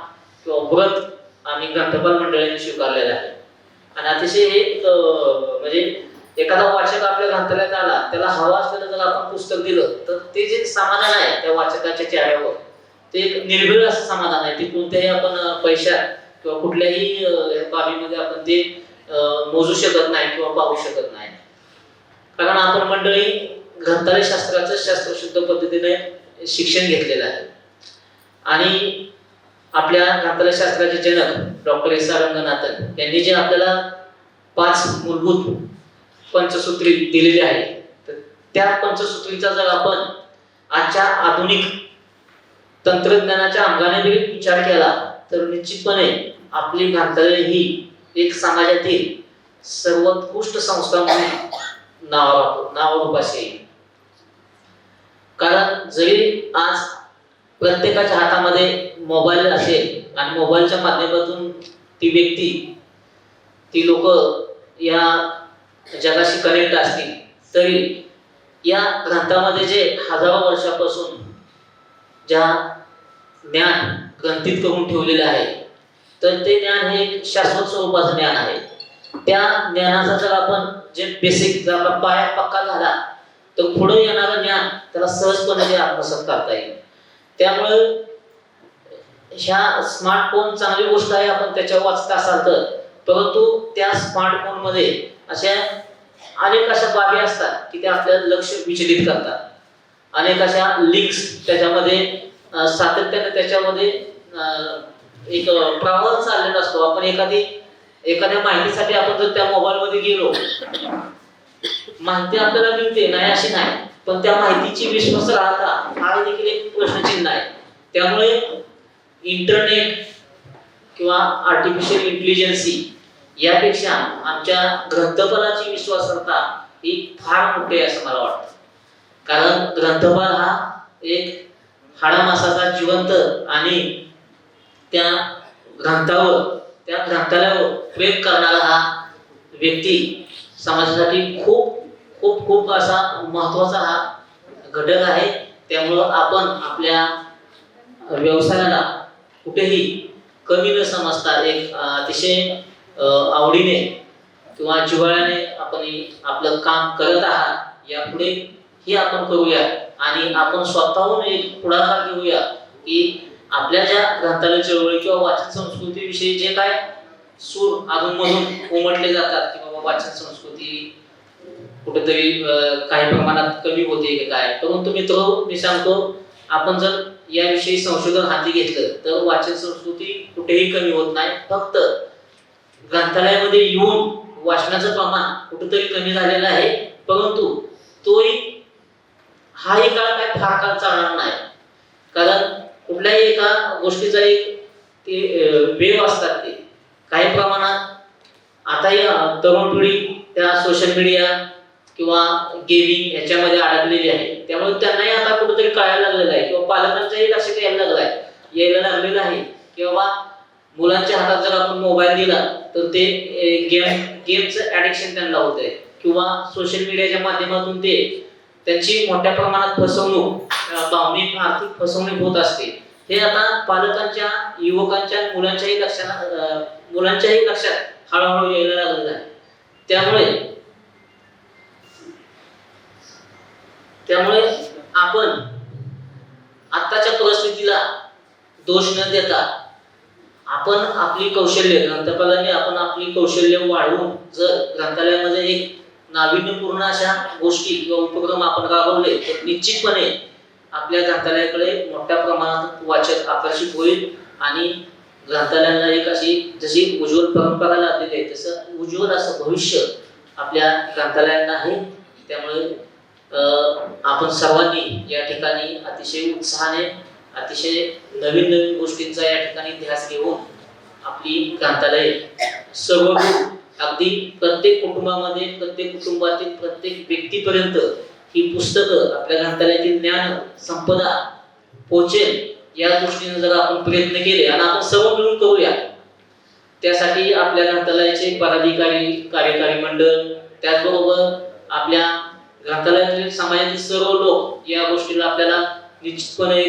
किंवा व्रत आम्ही ग्रंथपाल मंडळींनी स्वीकारलेलं आहे. आणि अतिशय एक म्हणजे एखादा वाचक आपल्या ग्रंथालयात आला, त्याला हवा असलेलं जर आपण पुस्तक दिलं तर ते जे समाधान आहे त्या वाचकाच्या चेहऱ्यावर, ते एक निर्भीड असं समाधान आहे. ते कोणत्याही आपण पैशात किंवा कुठल्याही बाबीमध्ये आपण ते मोजू शकत नाही किंवा पाहू शकत नाही. कारण आपण मंडळी ग्रंथालय शास्त्राचं शास्त्रशुद्ध पद्धतीने शिक्षण घेतलेलं आहे. आणि आपल्या ग्रंथालय शास्त्राचे जनक डॉक्टर एस आर रंगनाथन यांनी जे आपल्याला 5 मूलभूत पंचसूत्री दिलेली आहे, तर त्या पंचसूत्रीचा जर आपण आजच्या आधुनिक तंत्रज्ञानाच्या अंगाने जरी विचार केला तर निश्चितपणे आपली ग्रंथालय ही एक समाजातील सर्वोत्कृष्ट संस्था म्हणून नावारूपास येईल. कारण जरी आज प्रत्येकाच्या हातामध्ये मोबाईल असेल आणि मोबाईलच्या माध्यमातून ती व्यक्ती, ती लोक या जगाशी कनेक्ट असतील, तरी या ग्रंथामध्ये जे हजारो वर्षापासून ज्या ज्ञान ग्रंथित करून ठेवलेले आहे, तर ते ज्ञान हे एक शाश्वत स्वरूपाचं ज्ञान आहे. त्या ज्ञानाचा जर आपण जे बेसिक जर आपला पाया पक्का झाला तर पुढे येणारं ज्ञान त्याला सहजपणे आत्मसात करता येईल. त्यामुळे ह्या स्मार्टफोन चांगली गोष्ट आहे, आपण त्याच्यावर वाचत असाल तर, परंतु त्या स्मार्टफोन मध्ये अशा अनेक अशा बाबी असतात की त्या आपल्याला लक्ष विचलित करतात. अनेक अशा लिंक्स त्याच्यामध्ये सातत्याने त्याच्यामध्ये एक प्रवाह चाललेला असतो. आपण एखाद्या माहितीसाठी आपण जर त्या मोबाईल मध्ये गेलो, माहिती आपल्याला मिळते नाही अशी नाही, पण त्या माहितीची विश्वासार्हता हा देखील एक प्रश्नचिन्ह आहे. त्यामुळे इंटरनेट किंवा आर्टिफिशियल इंटेलिजन्सी यापेक्षा आमच्या ग्रंथपालाची विश्वासार्हता ही फार मोठी आहे असं मला वाटतं. कारण ग्रंथपाल हा एक हाडामासाचा जिवंत आणि त्या ग्रंथावर, त्या ग्रंथालयावर प्रेम करणारा हा व्यक्ती समाजासाठी खूप खूप खूप असा महत्वाचा हा घटक आहे. त्यामुळं आपण आपल्या व्यवसायाला कुठेही कमी न समजता एक अतिशय आवडीने किंवा जिव्हाळ्याने आपण आपलं काम करत आहात, यापुढे ही आपण करूया आणि आपण स्वतःहून एक पुढाकार घेऊया की आपल्या ज्या ग्रंथालय चळवळी किंवा वाचन संस्कृतीविषयी जे काय सूर अधूनमधून उमटले जातात की बाबा वाचन संस्कृती कुठेतरी काही प्रमाणात कमी होते की काय, परंतु मित्र मी सांगतो, आपण जर याविषयी संशोधन हाती घेतलं तर वाचन संस्कृती कुठेही कमी होत नाही. फक्त ग्रंथालयामध्ये येऊन वाचनाचं प्रमाण कुठेतरी कमी झालेलं आहे, परंतु तोही हाही काळ काय फार काळ चालणार नाही. कारण कुठल्याही एका गोष्टीचा एक ते वेव असतात, ते काही प्रमाणात आताही तरुण पिढी त्या सोशल मीडिया किंवा गेमिंग ह्याच्यामध्ये अडकलेली आहे. त्यामुळे त्यांनाही आता कुठेतरी कळायला लागलेलं आहे किंवा पालकांच्याही लक्षात यायला लागलेलं आहे की बाबा मुलांच्या हातात जर आपण मोबाईल दिला तर ते गेमचं ऍडिक्शन त्यांना होत आहे किंवा सोशल मीडियाच्या माध्यमातून ते त्यांची मोठ्या प्रमाणात फसवणूक, भावनिक आर्थिक फसवणूक होत असते. हे आता पालकांच्या, युवकांच्या, मुलांच्याही लक्षात हळूहळू यायला लागलेलं आहे. त्यामुळे आपण आत्ताच्या परिस्थितीला दोष न देता आपण आपली कौशल्य, ग्रंथपालांनी आपण आपली कौशल्य वाढवून जर ग्रंथालयामध्ये एक नाविन्यपूर्ण अशा गोष्टी किंवा उपक्रम आपण राबवले तर निश्चितपणे आपल्या ग्रंथालयाकडे मोठ्या प्रमाणात वाचक आकर्षित होईल आणि ग्रंथालयांना एक अशी जशी उज्ज्वल परंपरा लाभलेली आहे तसं उज्ज्वल असं भविष्य आपल्या ग्रंथालयांना आहे. त्यामुळे आपण सर्वांनी या ठिकाणी अतिशय उत्साहाने, अतिशय नवीन नवीन गोष्टींचा या ठिकाणी ध्यास घेऊन आपली ग्रंथालय सर्व अगदी प्रत्येक कुटुंबामध्ये, प्रत्येक कुटुंबातील प्रत्येक व्यक्तीपर्यंत ही पुस्तकं, आपल्या ग्रंथालयातील ज्ञान संपदा पोहोचेल या दृष्टीने जर आपण प्रयत्न केले आणि आपण सर्व मिळून करूया, त्यासाठी आपल्या ग्रंथालयाचे पदाधिकारी, कार्यकारी मंडळ, त्याचबरोबर आपल्या ग्रंथालयातील समाजातील सर्व लोक या गोष्टीला आपल्याला निश्चितपणे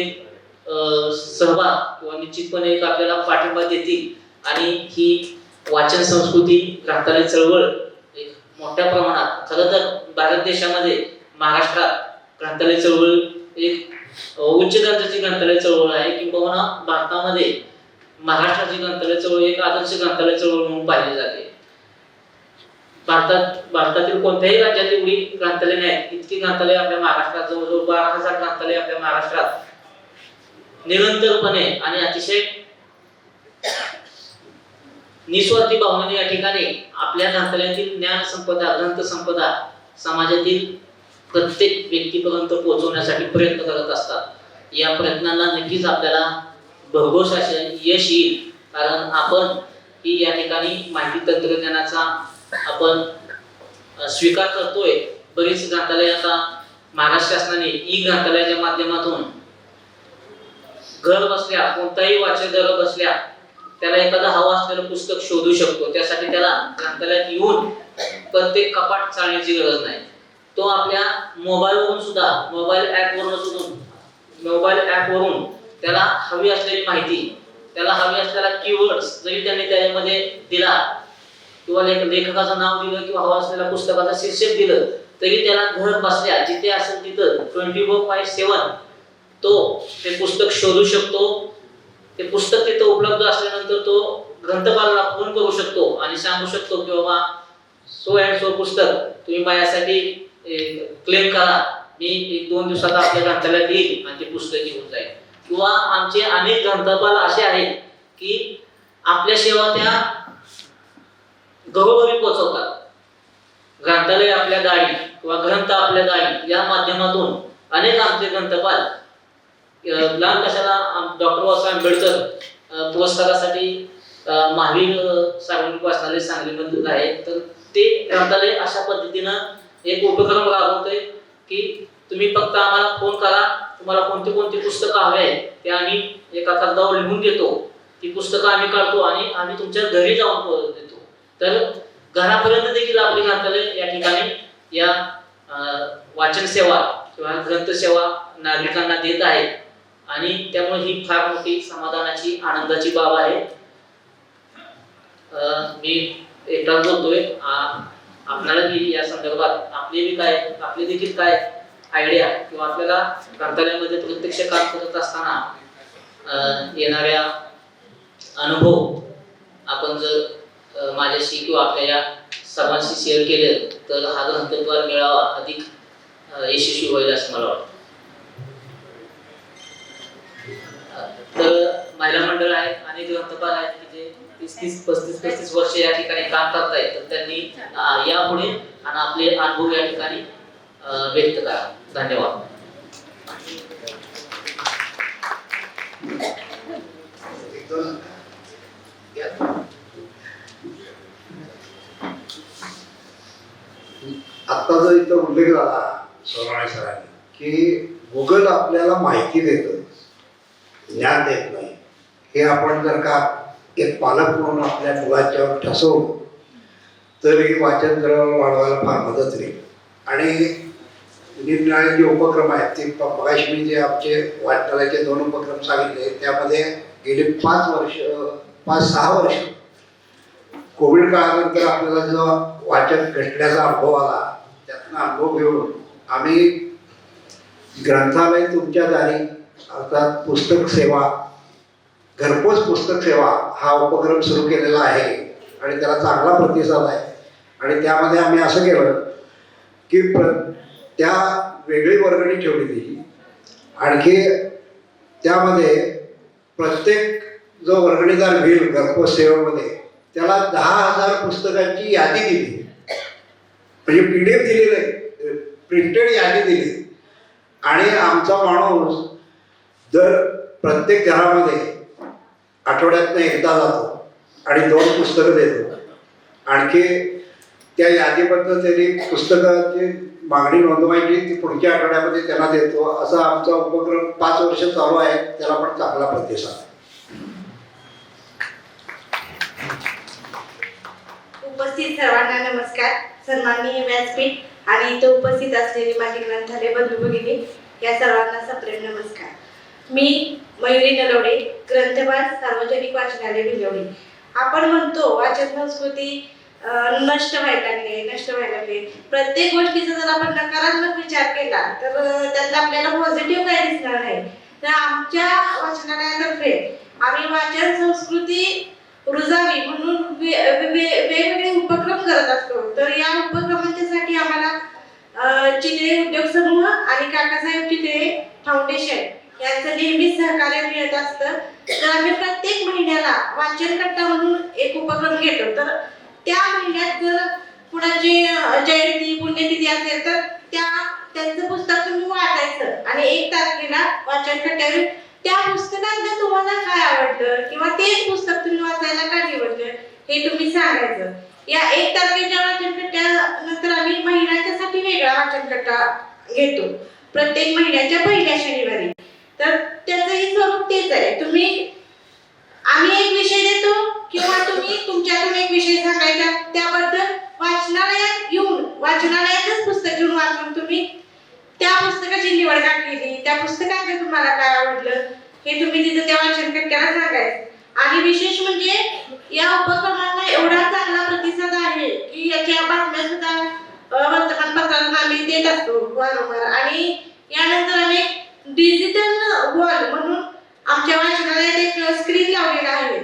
सहभाग किंवा निश्चितपणे एक आपल्याला पाठिंबा देतील आणि ही वाचन संस्कृती ग्रंथालय चळवळ एक मोठ्या प्रमाणात खरं तर भारत देशामध्ये महाराष्ट्रात ग्रंथालय चळवळ एक उच्च दर्जाची ग्रंथालय चळवळ आहे किंबहुना भारतामध्ये महाराष्ट्राची ग्रंथालय चळवळ एक आदर्श ग्रंथालय चळवळ म्हणून पाहिली जाते. भारतातील कोणत्याही राज्यात एवढी ग्रंथालय नाहीत इतकी ग्रंथालय आपल्या महाराष्ट्रात जवळजवळ 12,000 ग्रंथालय आपल्या महाराष्ट्रात निरंतरपणे आणि अतिशय निस्वार्थी भावनेने या ठिकाणी आपल्या ग्रंथालयातील ज्ञान संपदा ग्रंथ संपदा समाजातील प्रत्येक व्यक्तीपर्यंत पोहोचवण्यासाठी प्रयत्न करत असतात. या प्रयत्नांना नक्कीच आपल्याला भरघोस असे यश येईल कारण आपण ही या ठिकाणी माहिती तंत्रज्ञानाचा आपण स्वीकार करतोय. बरीच ग्रंथालय आता महाराष्ट्र शासनाने ई ग्रंथालयाच्या माध्यमातून घर बसल्या कोणताही वाचक घर बसल्या त्याला एखादं हवं असलेलं पुस्तक शोधू शकतो. त्यासाठी त्याला ग्रंथालयात येऊन प्रत्येक कपाट चालण्याची गरज नाही. तो आपल्या मोबाईलवरून सुद्धा मोबाईल ॲपवरून त्याला हवी असलेली माहिती त्याला हवी असलेला कीवर्ड्स जरी त्यांनी त्यामध्ये दिला किंवा लेखकाचं नाव दिलं किंवा हवा असलेल्या पुस्तकाचं शीर्षक दिलं तरी त्याला घर बसल्या जिथे असेल तिथं 24/7 तो ते पुस्तक शोधू शकतो. ते पुस्तक तिथं उपलब्ध असल्यानंतर तो ग्रंथपालाला फोन करू शकतो आणि सांगू शकतो की बाबा सो अँड सो पुस्तक तुम्ही माझ्यासाठी क्लेम करा मी 1-2 दिवसात आपल्या ग्रंथालयात येईल आणि ते पुस्तक घेऊन जाईल. किंवा आमचे अनेक ग्रंथपाल असे आहेत की आपल्या सेवा त्या घरोघरी पोहोचवतात. ग्रंथालय आपल्या दारी किंवा ग्रंथ आपल्या दारी या माध्यमातून अनेक आमचे ग्रंथपाल लहान कशाला डॉक्टर बाबासाहेब आंबेडकर पुरस्कारासाठी महावीर सार्वजनिक वाचनालय सांगलीमध्ये आहे. तर ते ग्रंथालय अशा पद्धतीनं एक उपक्रम राबवतोय की तुम्ही फक्त आम्हाला फोन करा तुम्हाला कोणती कोणती पुस्तकं हवी आहेत ते आम्ही एका कागदावर लिहून देतो. ती पुस्तकं आम्ही काढतो आणि आम्ही तुमच्या घरी जाऊन देतो. तर घरापर्यंत देखील आपली ग्रंथालय या ठिकाणी या वाचन सेवा किंवा ग्रंथ सेवा नागरिकांना देत आहेत आणि त्यामुळे ही फार मोठी समाधानाची आनंदाची बाब आहे. मी एकटाच बोलतोय आपल्याला या संदर्भात आपली देखील काय आयडिया किंवा आपल्याला ग्रंथालयामध्ये प्रत्यक्ष काम करत असताना येणाऱ्या अनुभव आपण जर माझ्याशी किंवा आपल्या या सर्वांशी शेअर केले तर हा ग्रंथपाल मेळावा अधिक यशस्वी होईल असं मला वाटतं. तर महिला मंडळ आहेत अनेक ग्रंथपाल आहेत की जे 30-35 वर्ष या ठिकाणी काम करतायत. तर त्यांनी यापुढे आणि आपले अनुभव या ठिकाणी व्यक्त करा. धन्यवाद. आत्ता जो इथं उल्लेख झाला सोनाळे सरांनी की गुगल आपल्याला माहिती देतं ज्ञान देत नाही. हे आपण जर का एक पालक म्हणून आपल्या मुलाच्यावर ठसवलं तर ही वाचन जवळ वाढवायला फार मदत होईल. आणि निरनिराळे जे उपक्रम आहेत ते मगाशी मी जे आमचे वाचनालयाचे 2 उपक्रम सांगितले त्यामध्ये गेली 5-6 वर्ष कोविड काळानंतर आपल्याला जो वाचन घटल्याचा अनुभव आला त्यातनं अनुभव घेऊन आम्ही ग्रंथालय तुमच्या दारी अर्थात पुस्तक सेवा घरपोच पुस्तक सेवा हा उपक्रम सुरू केलेला आहे आणि त्याला चांगला प्रतिसाद आहे. आणि त्यामध्ये आम्ही असं केलं की त्या वेगळी वर्गणी ठेवली ती आणखी त्यामध्ये प्रत्येक जो वर्गणीदार घेईल घरपोच सेवेमध्ये त्याला 10,000 पुस्तकांची यादी दिली. म्हणजे PDF दिली नाही प्रिंटेड यादी दिली आणि आमचा माणूस दर प्रत्येक घरामध्ये आठवड्यातनं एकदा जातो आणि 2 पुस्तकं देतो. आणखी त्या यादीबद्दल त्यांनी पुस्तकाची मागणी नोंदवायची ती पुढच्या आठवड्यामध्ये त्यांना देतो. असा आमचा उपक्रम 5 वर्ष चालू आहे. त्याला पण चांगला प्रतिसाद आहे. उपस्थित सर्वांना नमस्कार. सन्माननीय व्यासपीठ आणि इथे उपस्थित असलेले माझे ग्रंथालय बंधू भगिनी या सर्वांना सप्रेम नमस्कार. मी मयुरी नलवडे, ग्रंथपाल, सार्वजनिक वाचनालय भिलवडी. आपण म्हणतो वाचन संस्कृती नष्ट व्हायला लागली. प्रत्येक गोष्टीचा जर आपण नकारात्मक विचार केला तर त्यातला आपल्याला पॉझिटिव्ह काय दिसणार नाही. तर आमच्या वाचनालयातर्फे आम्ही वाचन संस्कृती रुजावी म्हणून वेगवेगळे उपक्रम करत असतो. तर या उपक्रमांच्यासाठी आम्हाला चितळे उद्योग समूह आणि काकासाहेब चितळे फाउंडेशन यांचं नेहमीच सहकार्य मिळत असतं. तर आम्ही प्रत्येक महिन्याला वाचन कट्टा म्हणून एक उपक्रम घेतो. तर त्या महिन्यात जर कुणाची जयंती पुण्यतिथी असेल तर त्यांचं पुस्तक तुम्ही वाचायचं आणि 1 तारखेला वाचन कट्ट्यावर त्या पुस्तकात तुम्हाला काय आवडलं किंवा तेच पुस्तक तुम्ही वाचायला का निवडलं हे तुम्ही सांगायचं. या 1 तारखेच्या वाचन कट्ट्यानंतर आम्ही महिन्याच्यासाठी वेगळा वाचन कट्टा घेतो प्रत्येक महिन्याच्या पहिल्या शनिवारी. तर त्याचंही स्वरूप तेच आहे. आम्ही एक विषय देतो किंवा तुम्ही तुमच्याकडून एक विषय सांगायचा, त्याबद्दल वाचनालयात येऊन वाचनालयातच पुस्तक घेऊन वाचून तुम्ही त्या पुस्तकाची निवड का केली, त्या पुस्तकात तुम्हाला काय आवडलं हे तुम्ही तिथं त्या वाचन कट्ट्याला सांगायचं. आणि विशेष म्हणजे या उपक्रमांना एवढा चांगला प्रतिसाद आहे की याच्या बातम्या सुद्धा वर्तमानपत्रात आम्ही देत असतो वारंवार. आणि यानंतर आम्ही डिजिटल वॉल म्हणून आमच्या वाचनालयात एक स्क्रीन लावलेला आहे.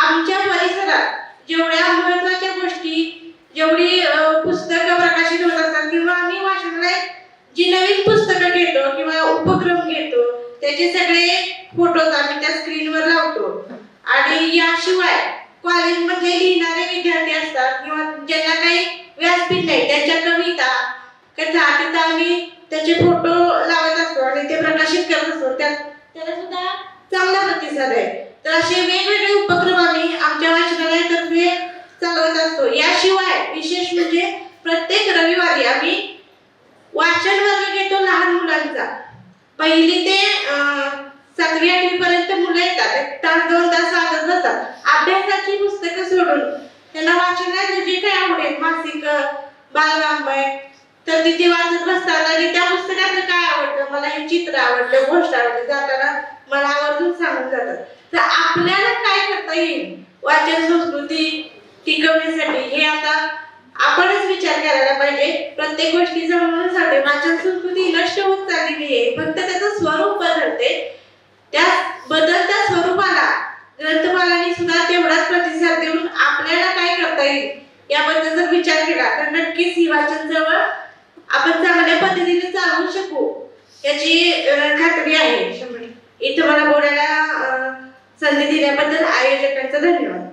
आमच्या परिसरात जेवढ्या महत्त्वाच्या गोष्टी, जेवढी पुस्तकं प्रकाशित होत असतात किंवा आम्ही वाचनालयात जी नवीन पुस्तकं घेतो किंवा उपक्रम घेतो त्याचे सगळे फोटोज आम्ही त्या स्क्रीनवर लावतो. आणि याशिवाय कॉलेजमध्ये लिहिणारे विद्यार्थी असतात किंवा ज्यांना काही व्यासपीठ नाही त्यांच्या कविता कथा तिथं आम्ही त्याचे फोटो लावत असतो आणि ते प्रकाशित करत असतो. त्याला सुद्धा चांगला प्रतिसाद आहे. तर असे वेगवेगळे उपक्रम आम्ही आमच्या वाचनालयातर्फे चालवत असतो. याशिवाय विशेष म्हणजे प्रत्येक रविवारी आम्ही वाचन वर्ग घेतो लहान मुलांचा. 1ली ते 7वी 8वी पर्यंत मुलं येतात. 1 तास 2 तास वाचत बसतात. अभ्यासाची पुस्तकं सोडून त्यांना वाचनात जे काही आवडेल मासिक बालवाङ्मय तर तिथे वाचत बसतात आणि त्या पुस्तकातलं काय आवडतं, मला हे चित्र आवडलं, गोष्ट आवडली, जाताना मला आवर्जून सांगून जातात. तर आपल्याला काय करता येईल वाचन संस्कृती टिकवण्यासाठी हे आता आपणच विचार करायला पाहिजे. प्रत्येक गोष्टीचा म्हणून सांगते वाचन संस्कृती नष्ट होत चाललेली आहे, फक्त त्याचं स्वरूप बदलते. त्या बदलत्या स्वरूपाला ग्रंथपालांनी सुद्धा तेवढाच प्रतिसाद देऊन आपल्याला काय करता येईल याबद्दल जर विचार केला तर नक्कीच ही वाचन जवळ आपण चांगल्या पद्धतीने चालवू शकू याची खात्री आहे. 100%. इथं मला बोलायला संधी दिल्याबद्दल आयोजकांचा धन्यवाद.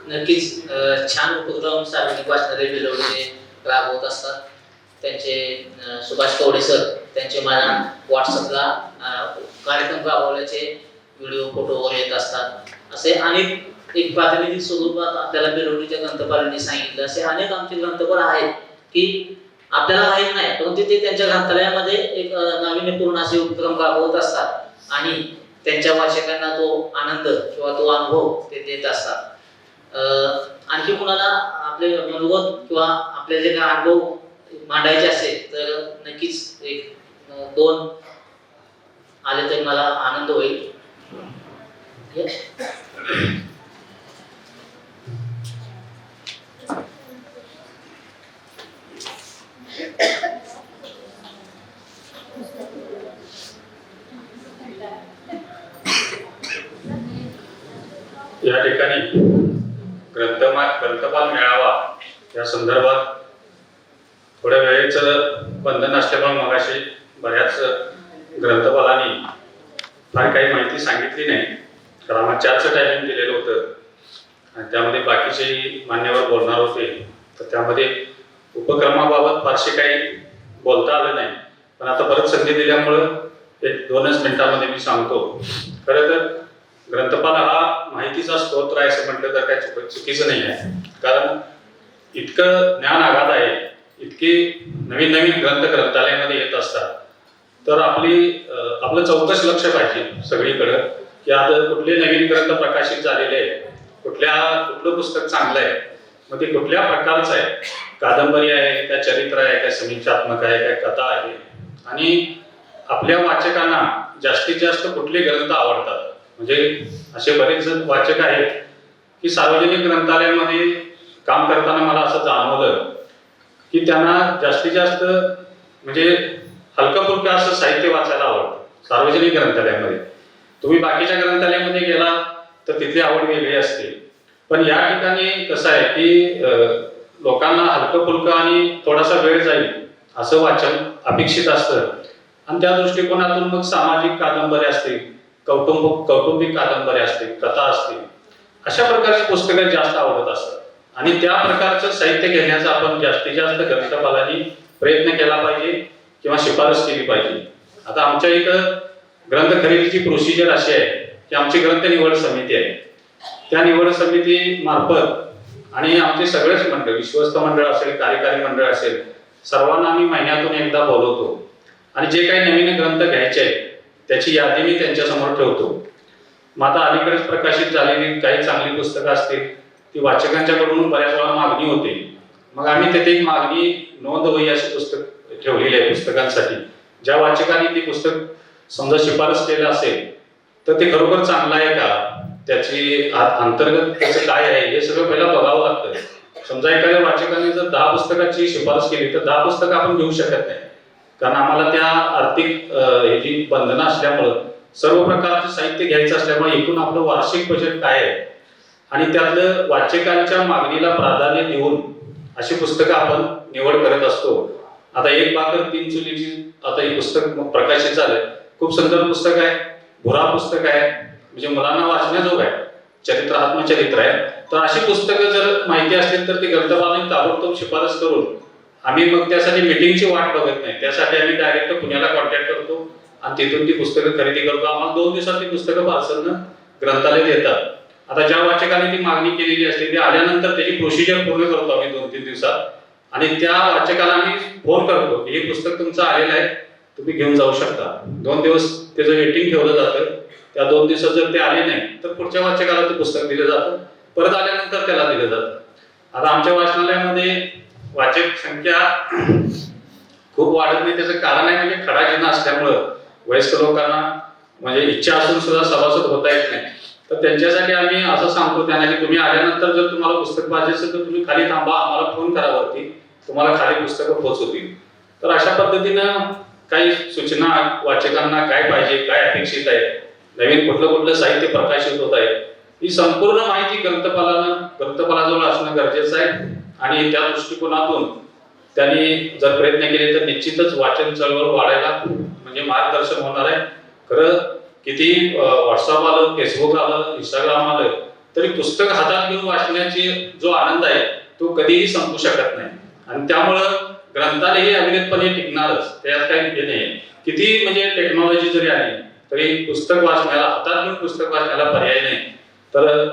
नक्कीच छान उपक्रम सार्वजनिक वाचनालय भिलवडीने राबवत असतात. त्यांचे सुभाष कवडे सर त्यांचे माझ्या व्हॉट्सअपला कार्यक्रम राबवल्याचे व्हिडिओ फोटो वगैरे येत असतात. असे अनेक एक प्रातिनिधिक स्वरूपात आपल्याला भिलवडीच्या ग्रंथपालांनी सांगितलं असे अनेक आमचे ग्रंथपाल आहेत की आपल्याला माहीत नाही परंतु ते त्यांच्या ग्रंथालयामध्ये एक नाविन्यपूर्ण असे उपक्रम राबवत असतात आणि त्यांच्या वाचकांना तो आनंद किंवा तो अनुभव ते देत असतात. आणखी कुणाला आपले मनोगत किंवा आपले जे काही अनुभव मांडायचे असेल तर नक्कीच 1-2 आले तर मला आनंद होईल. या ठिकाणी ग्रंथपाल मेळावा या संदर्भात थोड्या वेळेचं बंधन असल्यामुळे मगाशी बऱ्याच ग्रंथपालांनी फार काही माहिती सांगितली नाही. कारण आम्हाला 4चं टायमिंग दिलेलं होतं आणि त्यामध्ये बाकीचे मान्यवर बोलणार होते. तर त्यामध्ये उपक्रमाबाबत फारसे काही बोलता आलं नाही. पण आता परत संधी दिल्यामुळं 1-2च मिनिटांमध्ये मी सांगतो. खरं तर ग्रंथपाल हा माहितीचा स्तोत्र आहे असं म्हटलं तर काय चुकीचं नाही आहे. कारण इतकं ज्ञान आघात आहे, इतके नवीन नवीन ग्रंथालयामध्ये येत असतात. तर आपलं चौकस लक्ष पाहिजे सगळीकडं की आता कुठले नवीन ग्रंथ प्रकाशित झालेले आहे, कुठलं पुस्तक चांगलं आहे मग ते कुठल्या प्रकारचं आहे, कादंबरी आहे का चरित्र आहे का समीक्षात्मक आहे का कथा आहे, आणि आपल्या वाचकांना जास्तीत जास्त कुठले ग्रंथ आवडतात. म्हणजे असे बरेच जण वाचक आहेत की सार्वजनिक ग्रंथालयामध्ये काम करताना मला असं जाणवलं की त्यांना जास्तीत जास्त म्हणजे हलकं फुलकं असं साहित्य वाचायला आवडतं सार्वजनिक ग्रंथालयामध्ये. तुम्ही बाकीच्या ग्रंथालयामध्ये गेला तर तिथली आवड वेगळी असते, पण या ठिकाणी कसं आहे की लोकांना हलकं फुलकं आणि थोडासा वेळ जाईल असं वाचन अपेक्षित असतं, आणि त्या दृष्टिकोनातून मग सामाजिक कादंबरी असतील, कौटुंबिक कादंबरी असतील, कथा असतील, अशा प्रकारची पुस्तकं जास्त आवडत असतात. आणि त्या प्रकारचं साहित्य घेण्याचा आपण जास्तीत जास्त ग्रंथपालांनी प्रयत्न केला पाहिजे किंवा शिफारस केली पाहिजे. आता आमच्या इथं ग्रंथ खरेदीची प्रोसिजर अशी आहे की आमची ग्रंथ निवड समिती आहे. त्या निवड समिती मार्फत आणि आमचे सगळेच मंडळ, विश्वस्त मंडळ असेल, कार्यकारी मंडळ असेल, सर्वांना आम्ही महिन्यातून एकदा बोलवतो आणि जे काही नवीन ग्रंथ घ्यायचे आहेत त्याची यादी मी त्यांच्यासमोर ठेवतो. मग आता अलीकडेच प्रकाशित झालेली काही चांगली पुस्तकं असतील ती वाचकांच्याकडून बऱ्याच वेळा मागणी होते. मग आम्ही तिथे एक मागणी नोंद वही अशी पुस्तक ठेवलेली आहे पुस्तकांसाठी. ज्या वाचकांनी ती पुस्तक समजा शिफारस केलं असेल तर ते खरोखर चांगलं आहे का, त्याची अंतर्गत त्याचं काय आहे हे सगळं पहिला बघावं लागतं. समजा एखाद्या वाचकाने जर 10 पुस्तकाची शिफारस केली तर 10 पुस्तकं आपण घेऊ शकत नाही, कारण आम्हाला त्या आर्थिक ह्याची बंधनं असल्यामुळं सर्व प्रकारचं साहित्य घ्यायचं असल्यामुळे एकूण आपलं वार्षिक बजेट काय आहे आणि त्यातलं वाचकांच्या मागणीला प्राधान्य देऊन अशी पुस्तकं आपण निवड करत असतो. आता एक भाकर तीन चुलीची आता ही पुस्तक प्रकाशित झालंय, खूप सुंदर पुस्तक आहे, भुरा पुस्तक आहे, म्हणजे मुलांना वाचण्याजोग आहे, चरित्र आत्मचरित्र आहे. तर अशी पुस्तकं जर माहिती असतील तर ती ग्रंथपालांनी ताबडतोब शिफारस करून आम्ही मग त्यासाठी मिटिंगची वाट बघत नाही, त्यासाठी आम्ही डायरेक्ट पुण्याला कॉन्टॅक्ट करतो आणि तिथून ती पुस्तकं खरेदी करतो. आम्हाला 2 दिवसात ती पुस्तकं पार्सलनं ग्रंथालय देतात. आता ज्या वाचकांनी ती मागणी केलेली असते ती आल्यानंतर त्याची प्रोसिजर पूर्ण करतो आम्ही 2-3 दिवसात, आणि त्या वाचकाला आम्ही फोन करतो की हे पुस्तक तुमचं आलेलं आहे, तुम्ही घेऊन जाऊ शकता. 2 दिवस त्याचं वेटिंग ठेवलं जातं. त्या 2 दिवसात जर ते आले नाही तर पुढच्या वाचकाला ते पुस्तक दिलं जातं, परत आल्यानंतर त्याला दिलं जातं. आता आमच्या वाचनालयामध्ये वाचक संख्या खूप वाढत नाही, त्याचं कारण आहे म्हणजे खडा जिना असल्यामुळं वयस्क लोकांना म्हणजे इच्छा असून सुद्धा सभासद होता येत नाही. तर त्यांच्यासाठी आम्ही असं सांगतो त्यांना की तुम्ही आल्यानंतर जर तुम्हाला पुस्तक पाहिजे असेल तर तुम्ही खाली थांबा, आम्हाला फोन करा वरती, तुम्हाला खाली पुस्तकं पोहोचवतील. तर अशा पद्धतीनं काही सूचना वाचकांना काय पाहिजे, काय अपेक्षित आहे, नवीन कुठलं साहित्य प्रकाशित होत आहे, ही संपूर्ण माहिती ग्रंथपालाजवळ असणं गरजेचं आहे. आणि त्या दृष्टिकोनातून त्यांनी जर प्रयत्न केले तर निश्चितच वाचन चळवळ वाढायला म्हणजे मार्गदर्शन होणार आहे. खरं किती व्हॉट्सअप आलं, फेसबुक आलं, इंस्टाग्राम आलं तरी पुस्तक हातात घेऊन वाचण्याची जो आनंद आहे तो कधीही संपू शकत नाही. आणि त्यामुळं ग्रंथालय हे अविरतपणे टिकणारच, त्यात काही हे नाही. किती म्हणजे टेक्नॉलॉजी जरी आली तरी पुस्तक वाचण्याला, हातात घेऊन पुस्तक वाचण्याला पर्याय नाही. तर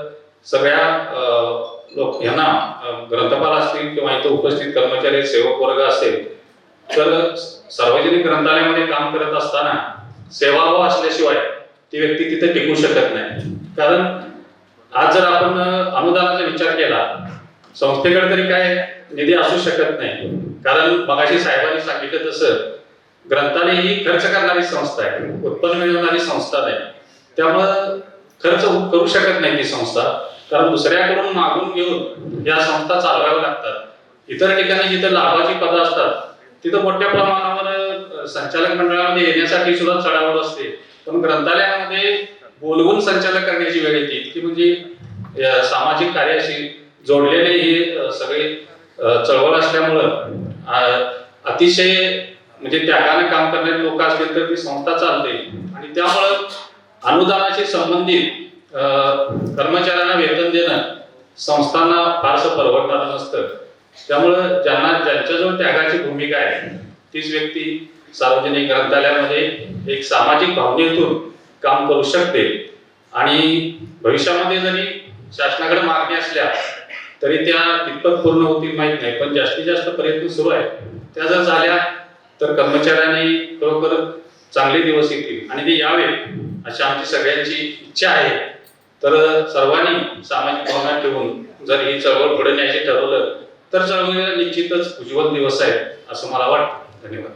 सगळ्या यांना ग्रंथपाल असतील किंवा इथं उपस्थित कर्मचारी, सेवक वर्ग असेल तर सार्वजनिक ग्रंथालयामध्ये काम करत असताना सेवाभाव असल्याशिवाय ती व्यक्ती तिथे टिकू शकत नाही. कारण आज जर आपण अनुदानाचा विचार केला, संस्थेकडे तरी काय निधी असू शकत नाही, कारण मगाशी साहेबांनी सांगितलं तसं ग्रंथालय ही खर्च करणारी संस्था आहे, उत्पन्न मिळवणारी संस्था नाही. त्यामुळं खर्च करू शकत नाही ती संस्था, कारण दुसऱ्याकडून मागून घेऊन या संस्था चालवाव्या लागतात. इतर ठिकाणी जिथं लाभाची पदं असतात तिथं मोठ्या प्रमाणावर संचालक मंडळामध्ये येण्यासाठी सुद्धा चढावड असते, पण ग्रंथालयामध्ये बोलवून संचालक करण्याची वेळ येते. की म्हणजे सामाजिक कार्याशी जोडलेले हे सगळे चळवळ असल्यामुळं अतिशय म्हणजे त्यागाने काम करणारे लोक असतील तर ती संस्था चालते. आणि त्यामुळं अनुदानाशी संबंधित कर्मचाऱ्यांना वेतन देणं संस्थांना फारसं परवडणारं नसतं. त्यामुळं ज्यांच्याजवळ त्यागाची भूमिका आहे तीच व्यक्ती सार्वजनिक ग्रंथालयामध्ये एक सामाजिक भावनेतून काम करू शकते. आणि भविष्यामध्ये जरी शासनाकडे मागणी असल्या तरी त्या कितपत पूर्ण होतील माहीत नाही, पण जास्तीत जास्त प्रयत्न सुरू आहेत. त्या जर झाल्या तर कर्मचाऱ्यांनी खरोखर चांगले दिवस येतील आणि ते यावे अशी आमची सगळ्यांची इच्छा आहे. तर सर्वांनी सामाजिक भावना ठेवून जर ही चळवळ पुढे न्यायची ठरवलं तर चळवळीला निश्चितच उज्ज्वल दिवस आहेत असं मला वाटतं. धन्यवाद.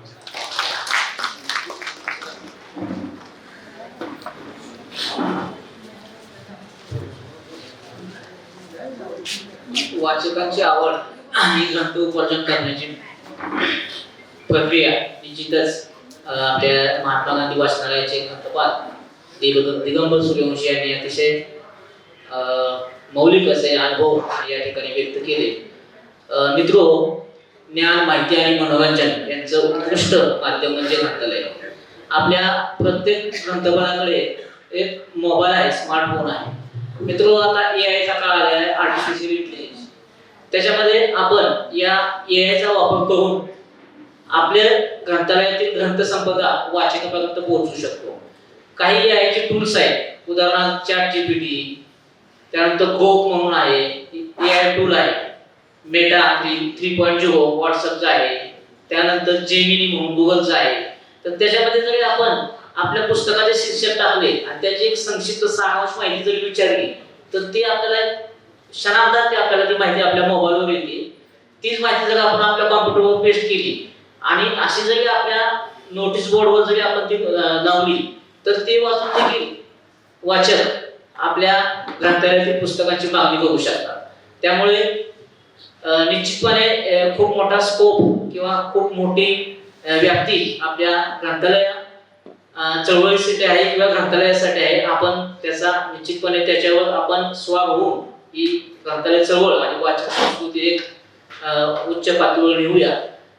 वाचकांची आवड आणि ग्रंथ उपार्जन करण्याची प्रक्रिया निश्चितच आपल्या महात्मा गांधी वाचनालयाचे ग्रंथपाल दिगंबर सूर्यवंशी यांनी अतिशय मौलिक असे अनुभव या ठिकाणी व्यक्त केले. मित्रो, ज्ञान, माहिती आणि मनोरंजन यांचं उत्कृष्ट माध्यम म्हणजे ग्रंथालय. आपल्या प्रत्येक ग्रंथपालाकडे एक मोबाईल आहे, स्मार्टफोन आहे. मित्रो, आता एआयचा काळ आलेला आहे, आर्टिफिशियल इंटेलिजन्स. त्याच्यामध्ये आपण या एआयचा वापर करून आपल्या ग्रंथालयातील ग्रंथसंपदा वाचकापर्यंत पोहोचू शकतो. काही एआयचे टूल्स आहेत, उदाहरणार्थ चॅट जीपीटी, त्यानंतर ग्रोक म्हणून आहे, एआय टूल आहे, मेटा 3.0 व्हॉट्सअपचा आहे, त्यानंतर जेमिनी म्हणून गुगलचा आहे. तर त्याच्यामध्ये जरी आपण आपल्या पुस्तकाचे शीर्षक टाकले आणि त्याची एक संक्षिप्त सारांश माहिती जरी विचारली तर ती आपल्याला क्षणार्धात आपल्याला ती माहिती आपल्या मोबाईलवर येते. तीच माहिती जर आपण आपल्या कॉम्प्युटरवर पेस्ट केली आणि अशी जरी आपल्या नोटीस बोर्डवर जरी आपण ती लावली तर ते वाचून देखील वाचक आपल्या ग्रंथालयातील पुस्तकांची मागणी करू शकतात. त्यामुळे निश्चितपणे खूप मोठा स्कोप किंवा खूप मोठी व्याप्ती आपल्या ग्रंथालय चळवळीसाठी आहे किंवा ग्रंथालयासाठी आहे. आपण त्याचा निश्चितपणे त्याच्यावर आपण स्वार होऊन ही ग्रंथालय चळवळ आणि वाचन संस्कृती एक उच्च पातळीवर नेऊया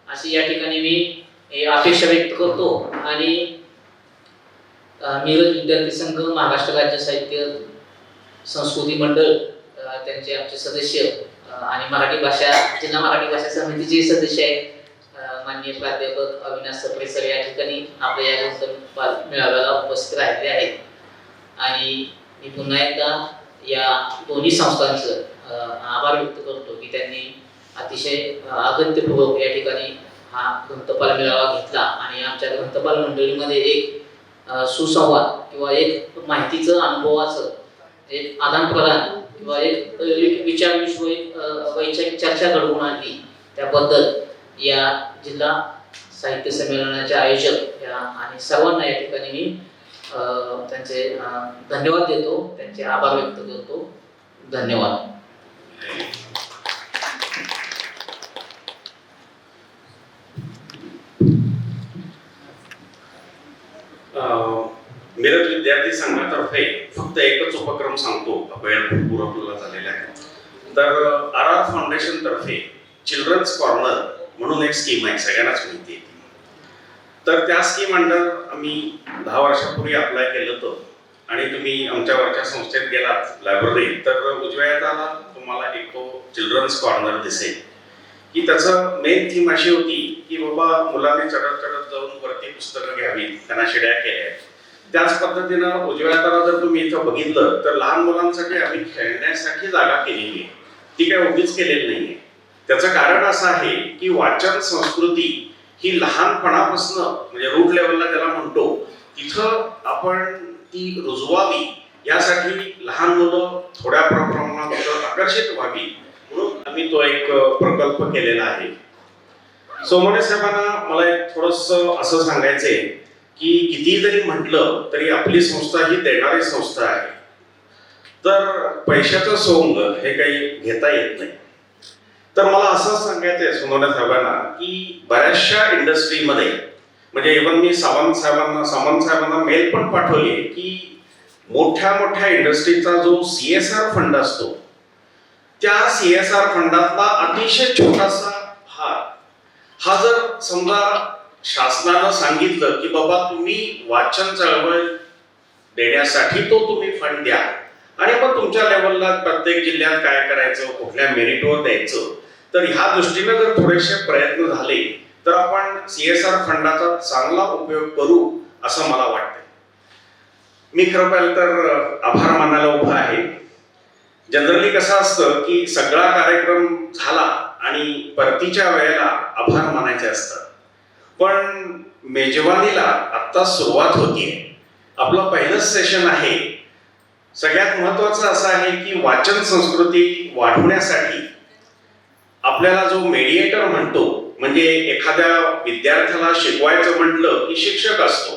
अशी या ठिकाणी मी अपेक्षा व्यक्त करतो. आणि मिरज विद्यार्थी संघ, महाराष्ट्र राज्य साहित्य संस्कृती मंडळ, त्यांचे आमचे सदस्य आणि मराठी भाषा जिल्हा मराठी भाषा समितीचे सदस्य आहेत माननीय प्राध्यापक अविनाश सप्रे सर या ठिकाणी आपल्या या ग्रंथपाल मेळाव्याला उपस्थित राहिले आहेत. आणि मी पुन्हा एकदा या दोन्ही संस्थांचं आभार व्यक्त करतो की त्यांनी अतिशय अगत्यपूर्वक या ठिकाणी हा ग्रंथपाल मेळावा घेतला आणि आमच्या ग्रंथपाल मंडळीमध्ये एक सुसंवाद किंवा एक माहितीचं अनुभवाचं एक आदान प्रदान किंवा एक विचार विश्व वैचारिक चर्चा घडवून आणली. त्याबद्दल या जिल्हा साहित्य संमेलनाचे आयोजक आणि सर्वांना या ठिकाणी मी त्यांचे धन्यवाद देतो, त्यांचे आभार व्यक्त करतो. धन्यवाद. मिरज विद्यार्थी संघातर्फे फक्त एकच उपक्रम सांगतो, वेळ भरपूर आपल्याला झालेला आहे. तर आर फाउंडेशन तर्फे चिल्ड्रन्स कॉर्नर म्हणून एक स्कीम आहे, सगळ्यांनाच माहिती आहे. तर त्या स्कीम अंडर आम्ही 10 वर्षापूर्वी अप्लाय केलं होतं. आणि तुम्ही आमच्यावरच्या संस्थेत गेलात लायब्ररी तर उजव्या हाताला तुम्हाला एक तो चिल्ड्रन्स कॉर्नर दिसेल की त्याचं मेन थीम अशी होती की बाबा मुलांनी चढत चढत जाऊन वरती पुस्तकं घ्यावी, त्यांना शिड्या केल्या. त्याच पद्धतीनं उजव्या हाताला जर तुम्ही इथं बघितलं तर लहान मुलांसाठी आम्ही खेळण्यासाठी जागा केलेली आहे. ती काय उगीच केलेली नाहीये. त्याचं कारण असं आहे की वाचन संस्कृती ही लहानपणापासून म्हणजे रूट लेवलला त्याला म्हणतो तिथं आपण ती रुजवावी यासाठी लहान मुलं थोड्या प्रमाणात आकर्षित व्हावी म्हणून आम्ही तो एक प्रकल्प केलेला आहे. सोमोने साहेबांना मला एक थोडंसं असं सांगायचंय की किती जरी म्हटलं तरी आपली संस्था ही देणारी संस्था आहे. तर पैशाचं सोंग हे काही घेता येत नाही. तर मला असं सांगायचंय सोनवणे साहेबांना की बऱ्याचशा इंडस्ट्रीमध्ये म्हणजे इव्हन मी सामंत साहेबांना मेल पण पाठवली की मोठ्या मोठ्या इंडस्ट्रीचा जो CSR फंड असतो त्या CSR फंडातला अतिशय छोटासा भाग हा जर समजा शासनानं सांगितलं की बाबा तुम्ही वाचन चळवळ देण्यासाठी तो तुम्ही फंड द्या आणि मग तुमच्या लेवलला प्रत्येक जिल्ह्यात काय करायचं, कुठल्या मेरिटवर द्यायचं, तर ह्या दृष्टीने जर थोडेसे प्रयत्न झाले तर आपण CSR फंडाचा चांगला उपयोग करू असं मला वाटतं. मी खरं पाहिलं तर आभार मानायला उभा आहे. जनरली कसं असतं की सगळा कार्यक्रम झाला आणि परतीच्या वेळेला आभार मानायचे असतात. पण मेजवानीला आत्ता सुरुवात होतीये. आपलं पहिलंच सेशन आहे. सगळ्यात महत्त्वाचं असं आहे की वाचन संस्कृती वाढवण्यासाठी आपल्याला जो मेडिएटर म्हणतो, म्हणजे एखाद्या विद्यार्थ्याला शिकवायचं म्हटलं की शिक्षक असतो,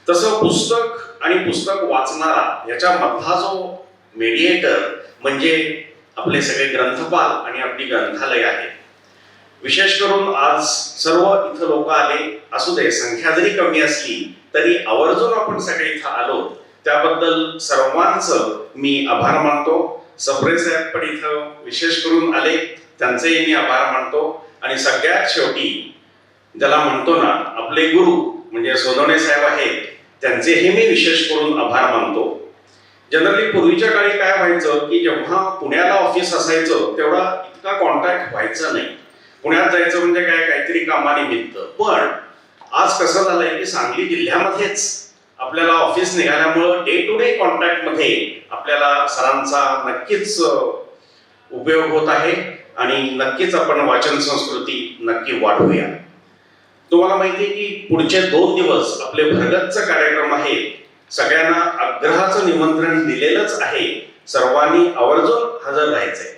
तसं पुस्तक आणि पुस्तक वाचणारा याच्या मधला जो मेडिएटर म्हणजे आपले सगळे ग्रंथपाल आणि आपली ग्रंथालय आहे. विशेष करून आज सर्व इथं लोक आले असू दे, संख्या जरी कमी असली तरी आवर्जून आपण सगळे इथं आलो, त्याबद्दल सर्वांचं मी आभार मानतो. सप्रे साहेब पण इथं विशेष करून आले, त्यांचेही मी आभार मानतो. आणि सगळ्यात शेवटी ज्याला म्हणतो ना आपले गुरु म्हणजे सोनवणे साहेब आहेत, त्यांचेही मी विशेष करून आभार मानतो. जनरली पूर्वीच्या काळी काय व्हायचं की जेव्हा पुण्याला ऑफिस असायचं तेवढा इतका कॉन्टॅक्ट व्हायचा नाही. पुण्यात जायचं म्हणजे काय, काहीतरी कामानिमित्त. पण आज कसं झालंय की सांगली जिल्ह्यामध्येच आपल्याला ऑफिस निघाल्यामुळं डे टू डे कॉन्टॅक्ट मध्ये आपल्याला सरांचा नक्कीच उपयोग होत आहे आणि नक्कीच आपण वाचन संस्कृती नक्की वाढवूया. तुम्हाला माहिती आहे की पुढचे 2 दिवस आपले भरगच्च कार्यक्रम आहे. सगळ्यांना आग्रहाचं निमंत्रण दिलेलंच आहे, सर्वांनी आवर्जून हजर राहायचंय.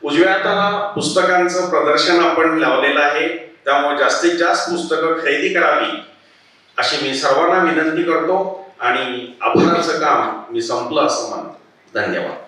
उजव्या हाताला पुस्तकांचं प्रदर्शन आपण लावलेलं आहे, त्यामुळे जास्तीत जास्त पुस्तकं खरेदी करावी अशी मी सर्वांना विनंती करतो आणि आभाराचं काम मी संपलं असं मानतो. धन्यवाद.